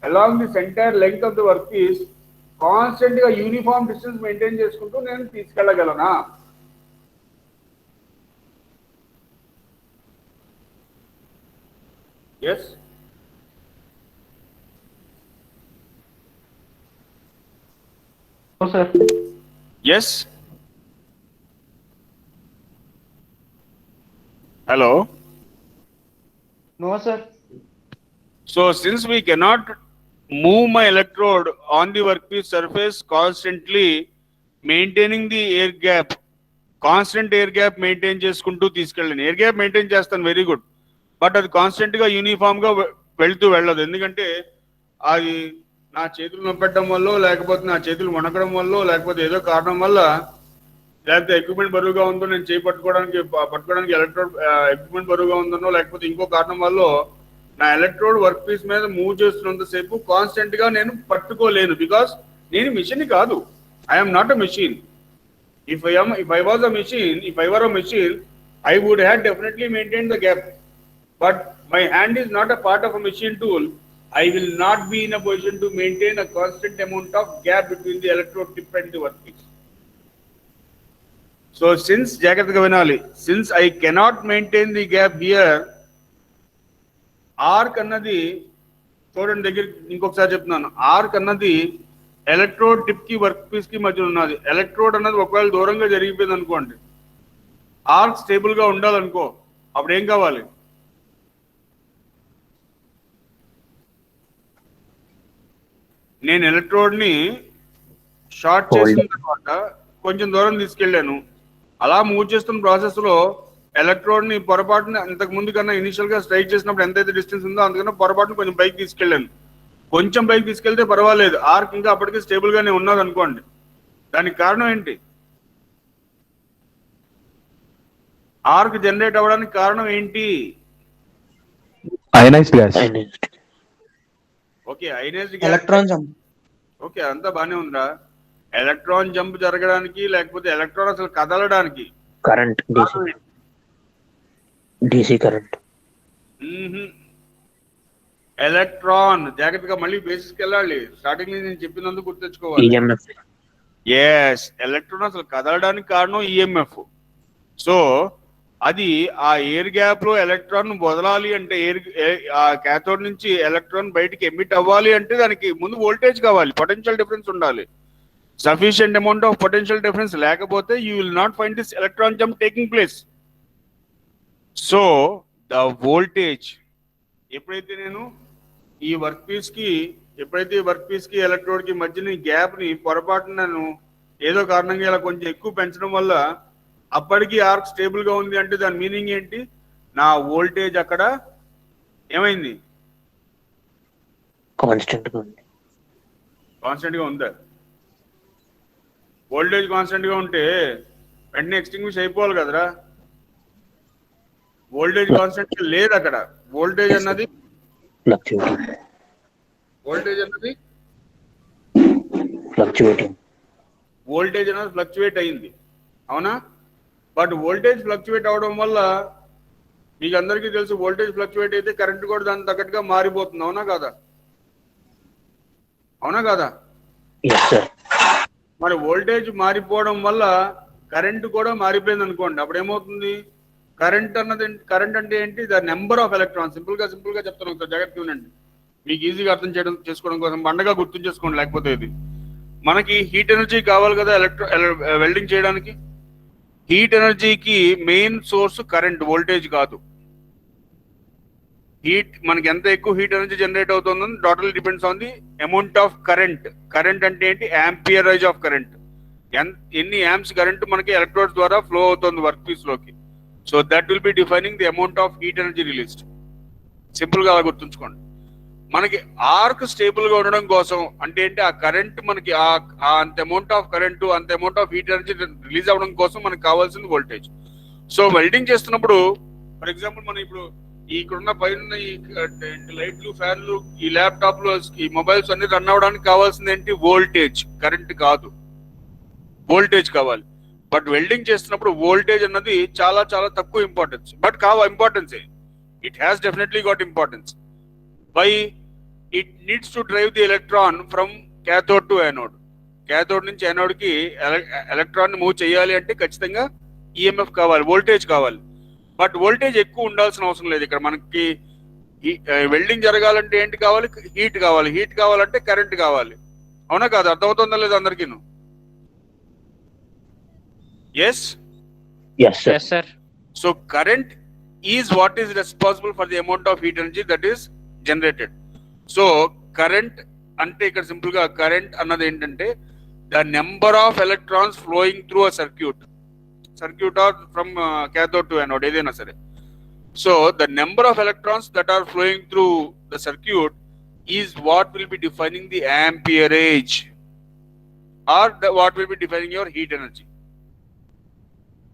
along this entire length of the workpiece constant గా uniform distance maintain చేసుకుంటూ నేను తీసుకెళ్ళగలనా? Yes. Sir. Yes. Hello. No sir. So since we cannot move my electrode on the workpiece surface constantly, maintaining the air gap, constant air gap maintain చేసుకుంటూ తీసుకెళ్ళండి. Air gap maintain చేస్తాను, very good. But అది constant గా uniform గా వెళ్తూ వెళ్ళదు. ఎందుకంటే అది నా చేతులు నొప్పెట్టడం వల్ల, లేకపోతే నా చేతులు వణకడం వల్ల, లేకపోతే ఏదో కారణం వల్ల, లేకపోతే ఎక్విప్మెంట్ బరువుగా ఉందో, నేను చేయి పట్టుకోవడానికి ఎలక్ట్రోడ్ ఎక్విప్మెంట్ బరువుగా ఉందనో, లేకపోతే ఇంకో కారణం వల్ల నా ఎలక్ట్రోడ్ వర్క్ పీస్ మీద మూవ్ చేస్తున్నంతసేపు కాన్స్టెంట్ గా నేను పట్టుకోలేను. బికాస్ నేను మిషన్ కాదు. I'm not a machine. If I was a machine, if I were a machine, I would have definitely maintain the gap. But my hand is not a part of a machine tool. I will not be in a position to maintain a constant amount of gap between the electrode tip and the workpiece. So since జాగ్రత్తగా వినాలి, since I cannot maintain the gap here, arc అన్నది చూడండి, దగ్గర ఇంకొకసారి చెప్తున్నాను, arc అన్నది electrode tip కి work piece కి మధ్య ఉన్నది. ఎలక్ట్రోడ్ అన్నది ఒకవేళ దూరంగా జరిగిపోయింది అనుకోండి, ఆర్క్ స్టేబుల్ గా ఉండాలనుకో, అప్పుడు ఏం కావాలి? నేను ఎలక్ట్రోడ్ ని షార్ట్ చేసిన తర్వాత కొంచెం దూరం తీసుకెళ్లాను. అలా మూవ్ చేస్తున్న ప్రాసెస్ లో ఎలక్ట్రోడ్ ని పొరపాటున ఇంతకు ముందు కన్నా ఇనిషియల్ గా స్ట్రైక్ చేసినప్పుడు ఎంతైతే డిస్టెన్స్ ఉందో అందుకన్నా పొరపాటున కొంచెం పైకి తీసుకెళ్లాను. కొంచెం పైకి తీసుకెళ్తే పర్వాలేదు, ఆర్క్ ఇంకా అప్పటికే స్టేబుల్ గానే ఉన్నది అనుకోండి. దానికి కారణం ఏంటి? ఆర్క్ జనరేట్ అవ్వడానికి కారణం ఏంటి? Ionised gas. Okay, ionised gas. Electron jump. Okay, అంతా బానే ఉందా? ఎలక్ట్రాన్ జంప్ జరగడానికి, లేకపోతే ఎలక్ట్రాన్ అసలు కదలడానికి కరెంట్, DC కరెంట్. ఎలక్ట్రాన్, జాగ్రత్తగా మళ్ళీ బేసిస్కి వెళ్ళాలి. స్టార్టింగ్ లో నేను చెప్పినందుకు గుర్తుంచుకోవాలి. EMF. ఎస్, ఎలక్ట్రాన్ అసలు కదలడానికి కారణం EMF. సో అది ఆ ఎయిర్ గ్యాప్ లో ఎలక్ట్రాన్ వదలాలి అంటే, ఆ క్యాథోడ్ నుంచి ఎలక్ట్రాన్ బయటికి ఎమిట్ అవ్వాలి అంటే దానికి ముందు వోల్టేజ్ కావాలి, పొటెన్షియల్ డిఫరెన్స్ ఉండాలి. Sufficient amount of potential difference లేకపోతే you will not find this electron jump taking place. So the voltage, ఎప్పుడైతే నేను ఈ వర్క్ పీస్ కి ఎప్పుడైతే వర్క్ పీస్ కి ఎలక్ట్రోడ్ కి మధ్యన గ్యాప్ ని పొరపాటున నేను ఏదో కారణంగా ఇలా కొంచెం ఎక్కువ పెంచడం వల్ల అప్పటికి ఆర్క్ స్టేబుల్ గా ఉంది అంటే దాని మీనింగ్ ఏంటి? నా వోల్టేజ్ అక్కడ ఏమైంది? కాన్స్టెంట్ గా ఉంది. కాన్స్టెంట్ గా ఉందా? వోల్టేజ్ కాన్స్టెంట్ గా ఉంటే వెంటనే ఎక్స్టింగ్విష్ అయిపోవాలి కదరా. వోల్టేజ్ కాన్స్టెంట్ లేదు అక్కడ. వోల్టేజ్ అన్నది ఫ్లక్చువేటింగ్. వోల్టేజ్ అన్నది ఫ్లక్చువేటింగ్. వోల్టేజ్ అనేది ఫ్లక్చువేట్ అయింది, అవునా? బట్ వోల్టేజ్ ఫ్లక్చువేట్ అవడం వల్ల మీకు అందరికీ తెలుసు, వోల్టేజ్ ఫ్లక్చువేట్ అయితే కరెంట్ కూడా దానికి తగ్గట్టుగా మారిపోతుంది, అవునా కాదా? అవునా కాదా? Yes sir. మరి వోల్టేజ్ మారిపోవడం వల్ల కరెంట్ కూడా మారిపోయింది అనుకోండి, అప్పుడు ఏమవుతుంది? కరెంట్ అంటే ఏంటి? The number of electrons. Simple గా చెప్తాను, ఒకసారి జాగ్రత్తగా వినండి, మీకు ఈజీగా అర్థం చేసుకోవడం కోసం బండగా గుర్తు చేసుకోండి. లేకపోతే ఇది మనకి హీట్ ఎనర్జీ కావాలి కదా వెల్డింగ్ చేయడానికి. హీట్ ఎనర్జీకి మెయిన్ సోర్స్ కరెంట్, వోల్టేజ్ కాదు. హీట్ మనకి ఎంత ఎక్కువ హీట్ ఎనర్జీ జనరేట్ అవుతుందని total depends on the amount of current. Current అంటే ఏంటి? Amperage of current. ఎన్ని యాంప్స్ కరెంట్ మనకి ఎలక్ట్రోడ్స్ ద్వారా ఫ్లో అవుతుంది వర్క్ పీస్ లోకి. So that will be defining the amount of heat energy released. Simple గా అలా గుర్తుంచుకోండి. మనకి ఆర్క్ స్టేబుల్ గా ఉండడం కోసం అంటే ఏంటి? ఆ కరెంట్ మనకి అంత అమౌంట్ ఆఫ్ కరెంట్, అంత amount of heat energy release అవ్వడం కోసం మనకి కావాల్సింది వోల్టేజ్. సో వెల్డింగ్ చేస్తున్నప్పుడు ఫర్ ఎగ్జాంపుల్ మనం ఇప్పుడు ఇక్కడున్న పైన ఈ లైట్లు, ఫ్యాన్లు, ఈ ల్యాప్టాప్లు, ఈ మొబైల్స్ అన్ని రన్ అవ్వడానికి కావాల్సింది ఏంటి? వోల్టేజ్, కరెంట్ కాదు, వోల్టేజ్ కావాలి. బట్ వెల్డింగ్ చేస్తున్నప్పుడు వోల్టేజ్ అన్నది చాలా చాలా తక్కువ importance. But importance, it has definitely got importance. Why? It needs to drive the electron from cathode to anode. Cathode నుంచి యానోడ్ కి ఎలక్ట్రాన్ మూవ్ చేయాలి అంటే ఖచ్చితంగా ఈఎంఎఫ్ కావాలి, వోల్టేజ్ కావాలి. బట్ వోల్టేజ్ ఎక్కువ ఉండాల్సిన అవసరం లేదు. ఇక్కడ మనకి వెల్డింగ్ జరగాలంటే ఏంటి కావాలి? హీట్ కావాలి. హీట్ కావాలంటే కరెంట్ కావాలి, అవునా కాదు? అర్థమవుతుందా లేదా అందరికీ? Yes yes sir. Yes sir. So current is what is responsible for the amount of heat energy that is generated. So current అంటే ఇక్కడ సింపుల్ గా కరెంట్ అన్నది ఏంటంటే the number of electrons flowing through a circuit or from cathode to anode, ఏదైనా సరే. So the number of electrons that are flowing through the circuit is what will be defining the amperage or what will be defining your heat energy.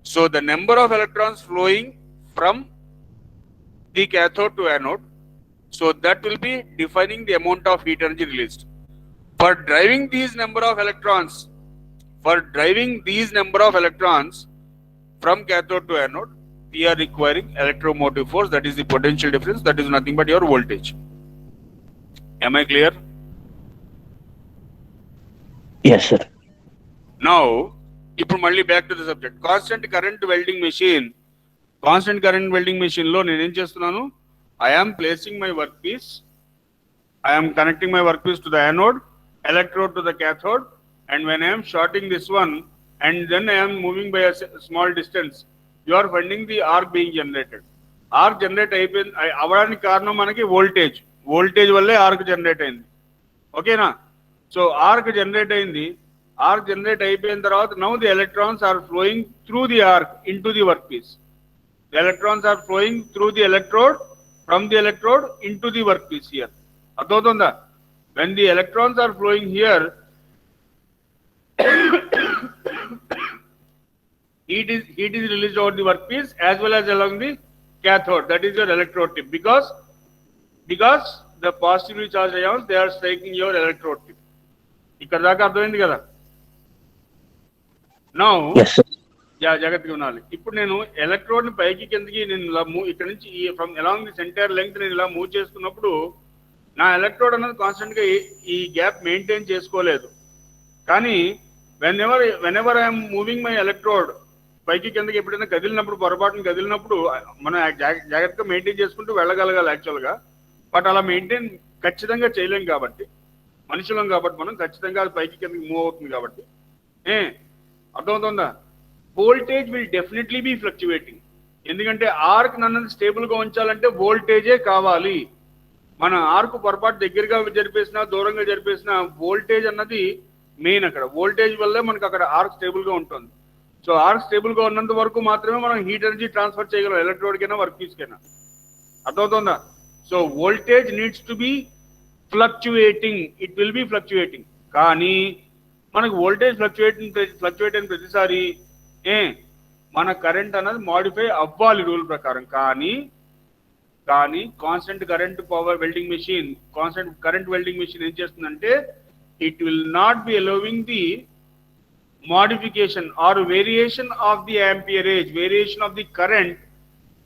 So the number of electrons flowing from the cathode to anode, so that will be defining the amount of heat energy released. For driving these number of electrons from cathode to anode, we are requiring electromotive force, that is the potential difference, that is nothing but your voltage. Am I clear? Yes sir. Now, ఇప్పుడు మళ్ళీ back to the subject. Constant current welding machine లో నేను ఏం చేస్తున్నాను? I am placing my workpiece. I am connecting my workpiece to the anode, electrode to the cathode, and when I am shorting this one, and then I am moving by a small distance, you are finding the arc being generated. Arc generate అవ్వడానికి కారణం మనకి voltage వల్లే arc generate అయింది, ఓకేనా? So arc generate అయింది. Arc generate అయిపోయిన తర్వాత now the electrons are flowing through the arc into the workpiece. The electrons are flowing through the electrode, from the electrode into the workpiece here. అర్థమవుతుందా? When the electrons are flowing here, heat is released over the workpiece as well as along the cathode. That is your electrode tip, because the positively charged ions, they are striking your electrode tip. ఇక్కడ దాకా అర్థమైంది కదా? Now, Yes sir. జాగ్రత్తగా ఉండాలి. ఇప్పుడు నేను electrode ని పైకి కిందకి నేను ఇలా ఇక్కడ నుంచి from along the centre length నేను ఇలా మూవ్ చేసుకున్నప్పుడు నా ఎలక్ట్రోడ్ అనేది కాన్స్టెంట్ గా ఈ గ్యాప్ మెయింటైన్ చేసుకోలేదు. కానీ when ever I'm moving my electrode పైకి కిందకి ఎప్పుడైనా పొరపాటున కదిలినప్పుడు మనం జాగ్రత్తగా మెయింటైన్ చేసుకుంటూ వెళ్ళగలగాలి యాక్చువల్గా. బట్ అలా మెయింటైన్ ఖచ్చితంగా చేయలేం కాబట్టి, మనుషులం కాబట్టి మనం ఖచ్చితంగా అది పైకి కిందకి మూవ్ అవుతుంది కాబట్టి. అర్థమవుతుందా? Voltage will definitely be fluctuating. ఎందుకంటే ఆర్క్ నన్ను స్టేబుల్ గా ఉంచాలంటే వోల్టేజే కావాలి. మన ఆర్క్ పొరపాటు దగ్గరగా జరిపేసినా దూరంగా జరిపేసినా వోల్టేజ్ అన్నది మెయిన్. అక్కడ వోల్టేజ్ వల్లే మనకు అక్కడ ఆర్క్ స్టేబుల్ గా ఉంటుంది. సో ఆర్క్ స్టేబుల్ గా ఉన్నంత వరకు మాత్రమే మనం హీట్ ఎనర్జీ ట్రాన్స్ఫర్ చేయగలం, ఎలక్ట్రోడ్ కైనా వర్క్ పీస్ కైనా. అర్థమవుతుందా? So voltage needs to be fluctuating, it will B fluctuating. కానీ మనకు వోల్టేజ్ ఫ్లక్చుయేట్ అయిన ప్రతిసారి మన కరెంట్ అన్నది మాడిఫై అవ్వాలి రూల్ ప్రకారం. కానీ constant current power welding machine, constant current welding machine ఏం చేస్తుందంటే it will not be allowing the modification or variation of the amperage, variation of the current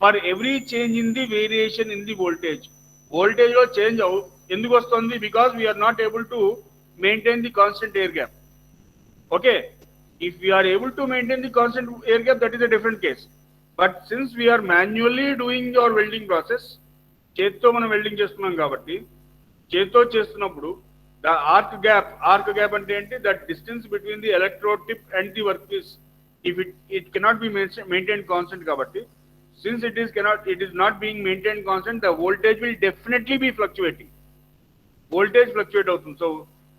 for every change in the variation in the voltage. Voltage lo change enduku vastundi because we are not able to maintain the constant air gap. Okay, if we are able to maintain the constant air gap, that is a different case. But since we are manually doing our welding process, చేత్తో మనం welding చేస్తున్నాం కాబట్టి చేత్తో చేస్తున్నప్పుడు the arc gap అంటే ఏంటి? that distance between the electrode tip and the workpiece, if it cannot be maintained constant kabatti, since it is not being maintained constant, the voltage will definitely be fluctuating. Voltage fluctuate avutundi. So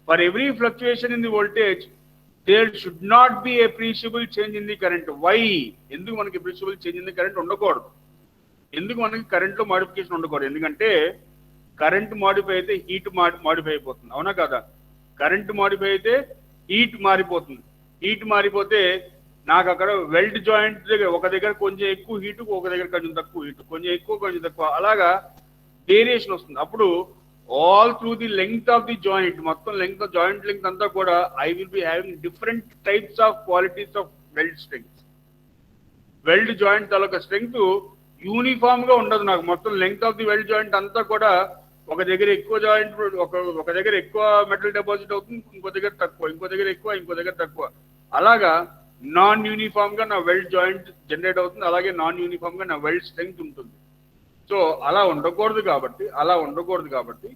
for every fluctuation in the voltage there should not be appreciable change in the current. Why? enduku manaki appreciable change in the current undakodu, enduku manaki current lo modification undakodu, endukante current modify అయితే heat modify అయిపోతుంది. అవునా కదా? Current modify అయితే heat మారిపోతుంది. Heat మారిపోతే నాకు అక్కడ wealth joint దగ్గర ఒక దగ్గర కొంచెం ఎక్కువ హీట్, ఒక దగ్గర కొంచెం తక్కువ హీట్, కొంచెం ఎక్కువ కొంచెం తక్కువ, అలాగా వేరియేషన్ వస్తుంది. అప్పుడు all through the length of the joint, మొత్తం లెంగ్త్ జాయింట్ లెంగ్త్ అంతా కూడా I will be having different types of qualities of weld strength. Weld joint తాలూకా స్ట్రెంగ్త్ యూనిఫామ్ గా ఉండదు. నాకు మొత్తం length of the weld joint అంతా కూడా ఒక దగ్గర ఎక్కువ జాయింట్, ఒక దగ్గర ఎక్కువ మెటల్ డిపాజిట్ అవుతుంది, ఇంకో దగ్గర తక్కువ, ఇంకో దగ్గర ఎక్కువ, ఇంకో దగ్గర తక్కువ, అలాగా నాన్ యూనిఫామ్ గా నా వెల్డ్ జాయింట్ జనరేట్ అవుతుంది. అలాగే నాన్ యూనిఫామ్ గా నా వెల్డ్ స్ట్రెంగ్త్ ఉంటుంది. సో అలా ఉండకూడదు కాబట్టి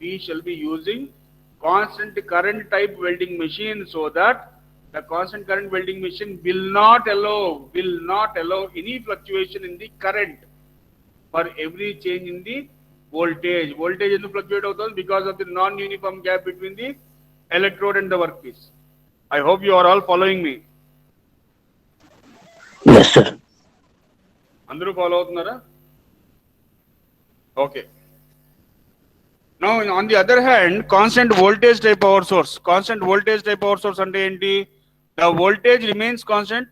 we shall be using constant current type welding machine, so that the constant current welding machine will not allow any fluctuation in the current for every change in the voltage. Voltage endu fluctuate avutundi because of the non uniform gap between the electrode and the workpiece. I hope you are all following me. Yes, sir. Andaru follow avutunnara? Okay. Now on the other hand, constant voltage type power source ante enti? The voltage remains constant,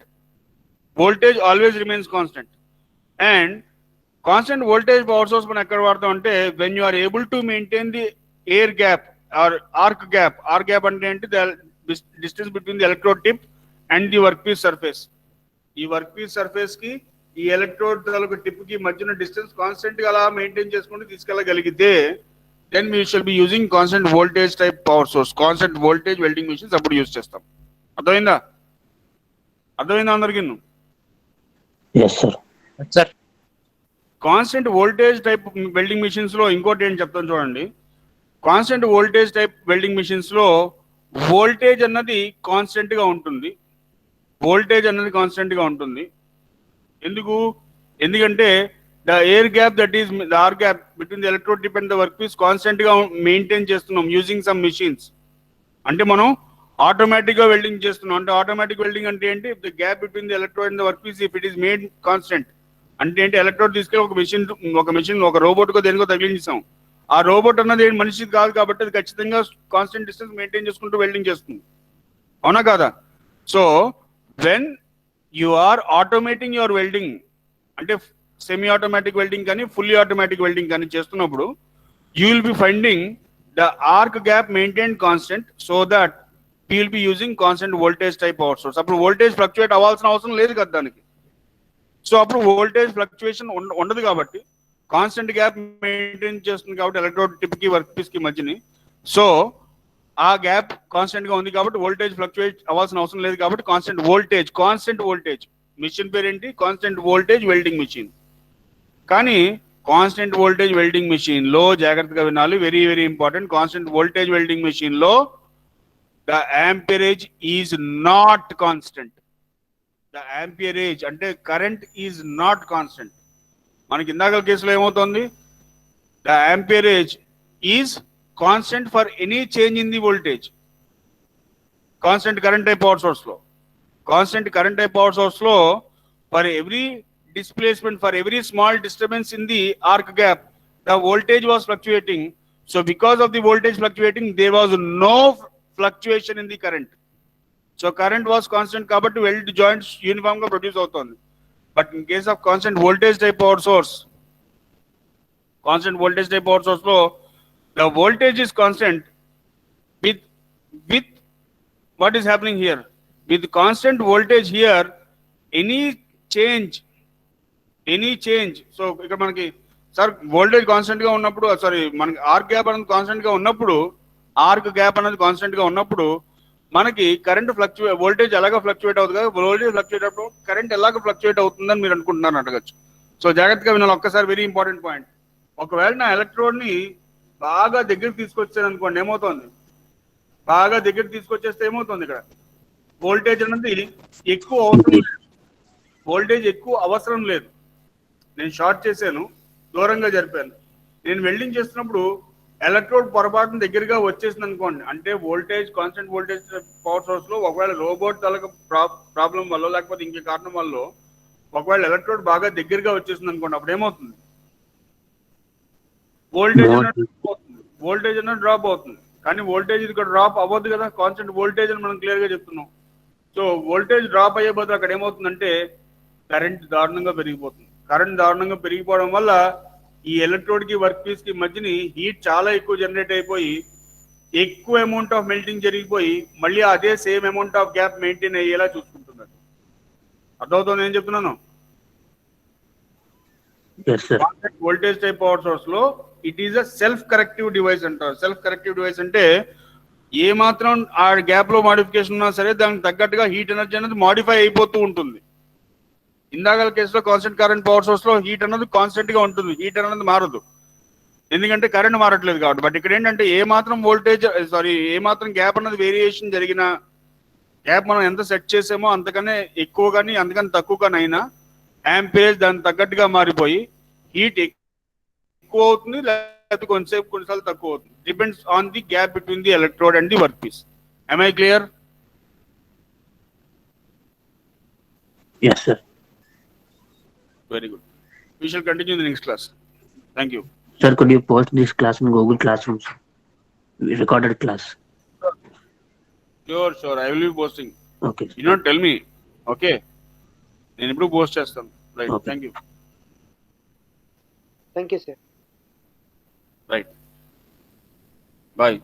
voltage always remains constant, and constant voltage power source మనం ఎక్కడ వాడతాం అంటే when you are able to maintain the air gap or arc gap అంటే ఏంటి? the distance between the electrode tip and the workpiece surface. ఈ workpiece surface కి ఈ electrode తాలూకు టిప్ కి మధ్యన డిస్టెన్స్ కాన్స్టెంట్ గా అలా మెయింటైన్ చేసుకుంటూ తీసుకెళ్ళగలిగితే then we shall be using constant voltage type power source, constant voltage welding machines అప్పుడు యూజ్ చేస్తాం. అర్థమైందా అందరికీ? Yes, sir. Sir constant voltage type welding machines లో ఇంకోటి ఏంటి చెప్తాను చూడండి. Constant voltage type welding machines లో వోల్టేజ్ అన్నది కాన్స్టెంట్ గా ఉంటుంది. ఎందుకంటే the air gap, that is the R gap between the electrode tip and the workpiece constant గా మెయింటైన్ చేస్తున్నాం using some machines. అంటే మనం ఆటోమేటిక్ గా వెల్డింగ్ చేస్తున్నాం. అంటే ఆటోమేటిక్ వెల్డింగ్ అంటే ఏంటి? the gap between the electrode and the workpiece if it is made constant. అంటే ఏంటి? ఎలక్ట్రోడ్ తీసుకెళ్ళి ఒక మెషిన్ ఒక రోబోట్ కో దేనికో తగిలించాం. ఆ రోబోట్ అన్నది మనిషికి కాదు కాబట్టి అది ఖచ్చితంగా కాన్స్టెంట్ డిస్టెన్స్ మెయింటైన్ చేసుకుంటూ వెల్డింగ్ చేస్తుంది. అవునా కాదా? So when you are automating your welding, అంటే సెమీ ఆటోమేటిక్ వెల్డింగ్ కానీ ఫుల్లీ ఆటోమేటిక్ వెల్డింగ్ కానీ చేస్తున్నప్పుడు you will be finding the arc gap maintain constant, so that you will be using constant voltage type power source. అప్పుడు voltage fluctuate అవ్వాల్సిన అవసరం లేదు కదా దానికి. సో అప్పుడు వోల్టేజ్ ఫ్లక్చుయేషన్ ఉండదు కాబట్టి కాన్స్టెంట్ గ్యాప్ మెయింటైన్ చేస్తుంది కాబట్టి ఎలక్ట్రోడ్ టిప్ కి వర్క్ పీస్ కి మధ్యని. సో ఆ గ్యాప్ కాన్స్టెంట్ గా ఉంది కాబట్టి వోల్టేజ్ ఫ్లక్చుయేట్ అవ్వాల్సిన అవసరం లేదు కాబట్టి కాన్స్టెంట్ వోల్టేజ్ మిషన్ పేరు ఏంటి? Constant voltage welding machine. కానీ కాన్స్టెంట్ వోల్టేజ్ వెల్డింగ్ మిషన్ లో జాగ్రత్తగా వినాలి, very very important. Constant voltage welding machine లో the amperage is not constant. The amperage అంటే కరెంట్ ఈజ్ నాట్ కాన్స్టెంట్. మనకి ఇందాక కేసులో ఏమవుతుంది? the amperage is constant for any change in the voltage. Constant current type power source flow. Constant current type power source flow, for every displacement, for every small disturbance in the arc gap, the voltage was fluctuating. So because of the voltage fluctuating, there was no fluctuation in the current. So current was constant కాబట్టి weld joints uniform గా produce అవుతుంది. But in case of constant voltage type power source, constant voltage type power source లో the voltage is constant with what is happening here, with constant voltage here, any change, so ఇక్కడ మనకి sir voltage constant గా ఉన్నప్పుడు, sorry మనకి arc gap అనేది constant గా ఉన్నప్పుడు, arc gap అనేది కాన్స్టెంట్ గా ఉన్నప్పుడు మనకి కరెంట్ వోల్టేజ్ ఎలాగ ఫ్లక్చువేట్ అవుతుంది కదా, వోల్టేజ్ ఫ్లక్చువేట్ అప్పుడు కరెంట్ ఎలాగ ఫ్లక్చువేట్ అవుతుందని మీరు అనుకుంటున్నారు అడగచ్చు. సో జాగ్రత్తగా వినాలి ఒక్కసారి, వెరీ ఇంపార్టెంట్ పాయింట్. ఒకవేళ నా ఎలక్ట్రోడ్ ని బాగా దగ్గరికి తీసుకొచ్చాను అనుకోండి, ఏమవుతుంది, బాగా దగ్గరికి తీసుకొచ్చేస్తే ఏమవుతుంది, ఇక్కడ వోల్టేజ్ అనేది ఎక్కువ అవసరం లేదు, వోల్టేజ్ ఎక్కువ అవసరం లేదు. నేను షార్ట్ చేశాను, దూరంగా జరిపాను, నేను వెల్డింగ్ చేస్తున్నప్పుడు ఎలక్ట్రోడ్ పొరపాటున దగ్గరగా వచ్చేసింది అనుకోండి, అంటే voltage constant voltage power source లో ఒకవేళ రోబోట్ తలక ప్రాబ్లం వల్ల లేకపోతే ఇంకే కారణం వల్ల ఒకవేళ ఎలక్ట్రోడ్ బాగా దగ్గరగా వచ్చేసింది అనుకోండి, అప్పుడు ఏమవుతుంది, వోల్టేజ్ అనేది డ్రాప్ అవుతుంది. కానీ వోల్టేజ్ ఇది డ్రాప్ అవ్వదు కదా, కాన్స్టెంట్ వోల్టేజ్ అని మనం క్లియర్ గా చెప్తున్నాం. సో వోల్టేజ్ డ్రాప్ అయ్యే బదులు అక్కడ ఏమవుతుందంటే కరెంట్ దారుణంగా పెరిగిపోతుంది. కరెంట్ దారుణంగా పెరిగిపోవడం వల్ల ఈ ఎలక్ట్రోడ్ కి వర్క్ పీస్ కి మధ్యని హీట్ చాలా ఎక్కువ జనరేట్ అయిపోయి ఎక్కువ అమౌంట్ ఆఫ్ మెల్టింగ్ జరిగిపోయి మళ్ళీ అదే same amount of gap maintain అయ్యేలా చూసుకుంటున్నారు. అర్థమవుతుంది ఏం చెప్తున్నాను? వోల్టేజ్ టైప్ పవర్ సోర్స్ లో it is a self corrective device అంటారు. సెల్ఫ్ కరెక్టివ్ డివైస్ అంటే ఏ మాత్రం ఆ గ్యాప్ లో మాడిఫికేషన్ ఉన్నా సరే దానికి తగ్గట్టుగా హీట్ ఎనర్జీ అనేది మాడిఫై అయిపోతూ ఉంటుంది. ఇందాక కేసులో కాన్స్టెంట్ కరెంట్ పవర్ సోర్స్ లో హీట్ అనేది కాన్స్టెంట్ గా ఉంటుంది, హీట్ అనేది మారదు, ఎందుకంటే కరెంట్ మారట్లేదు కాబట్టి. బట్ ఇక్కడ ఏంటంటే ఏ మాత్రం ఏ మాత్రం గ్యాప్ అన్నది వేరియేషన్ జరిగినా, గ్యాప్ మనం ఎంత సెట్ చేసామో అంతకనే ఎక్కువ కానీ అంతకని తక్కువ కానీ అయినా యాంపేజ్ దానికి తగ్గట్టుగా మారిపోయి హీట్ ఎక్కువ అవుతుంది, లేకపోతే కొన్నిసార్లు తక్కువ అవుతుంది. Depends on the gap between the electrode and the work piece. Am I clear? Yes, sir. Very good. We shall continue in the next class. Thank you. Sir, could you post this class in Google Classrooms? Recorded class. Sure. I will be posting. Okay. You not tell me. Okay. నేను ఇప్పుడు post చేస్తాను. Right. Okay. Thank you. Thank you, sir. Right. Bye.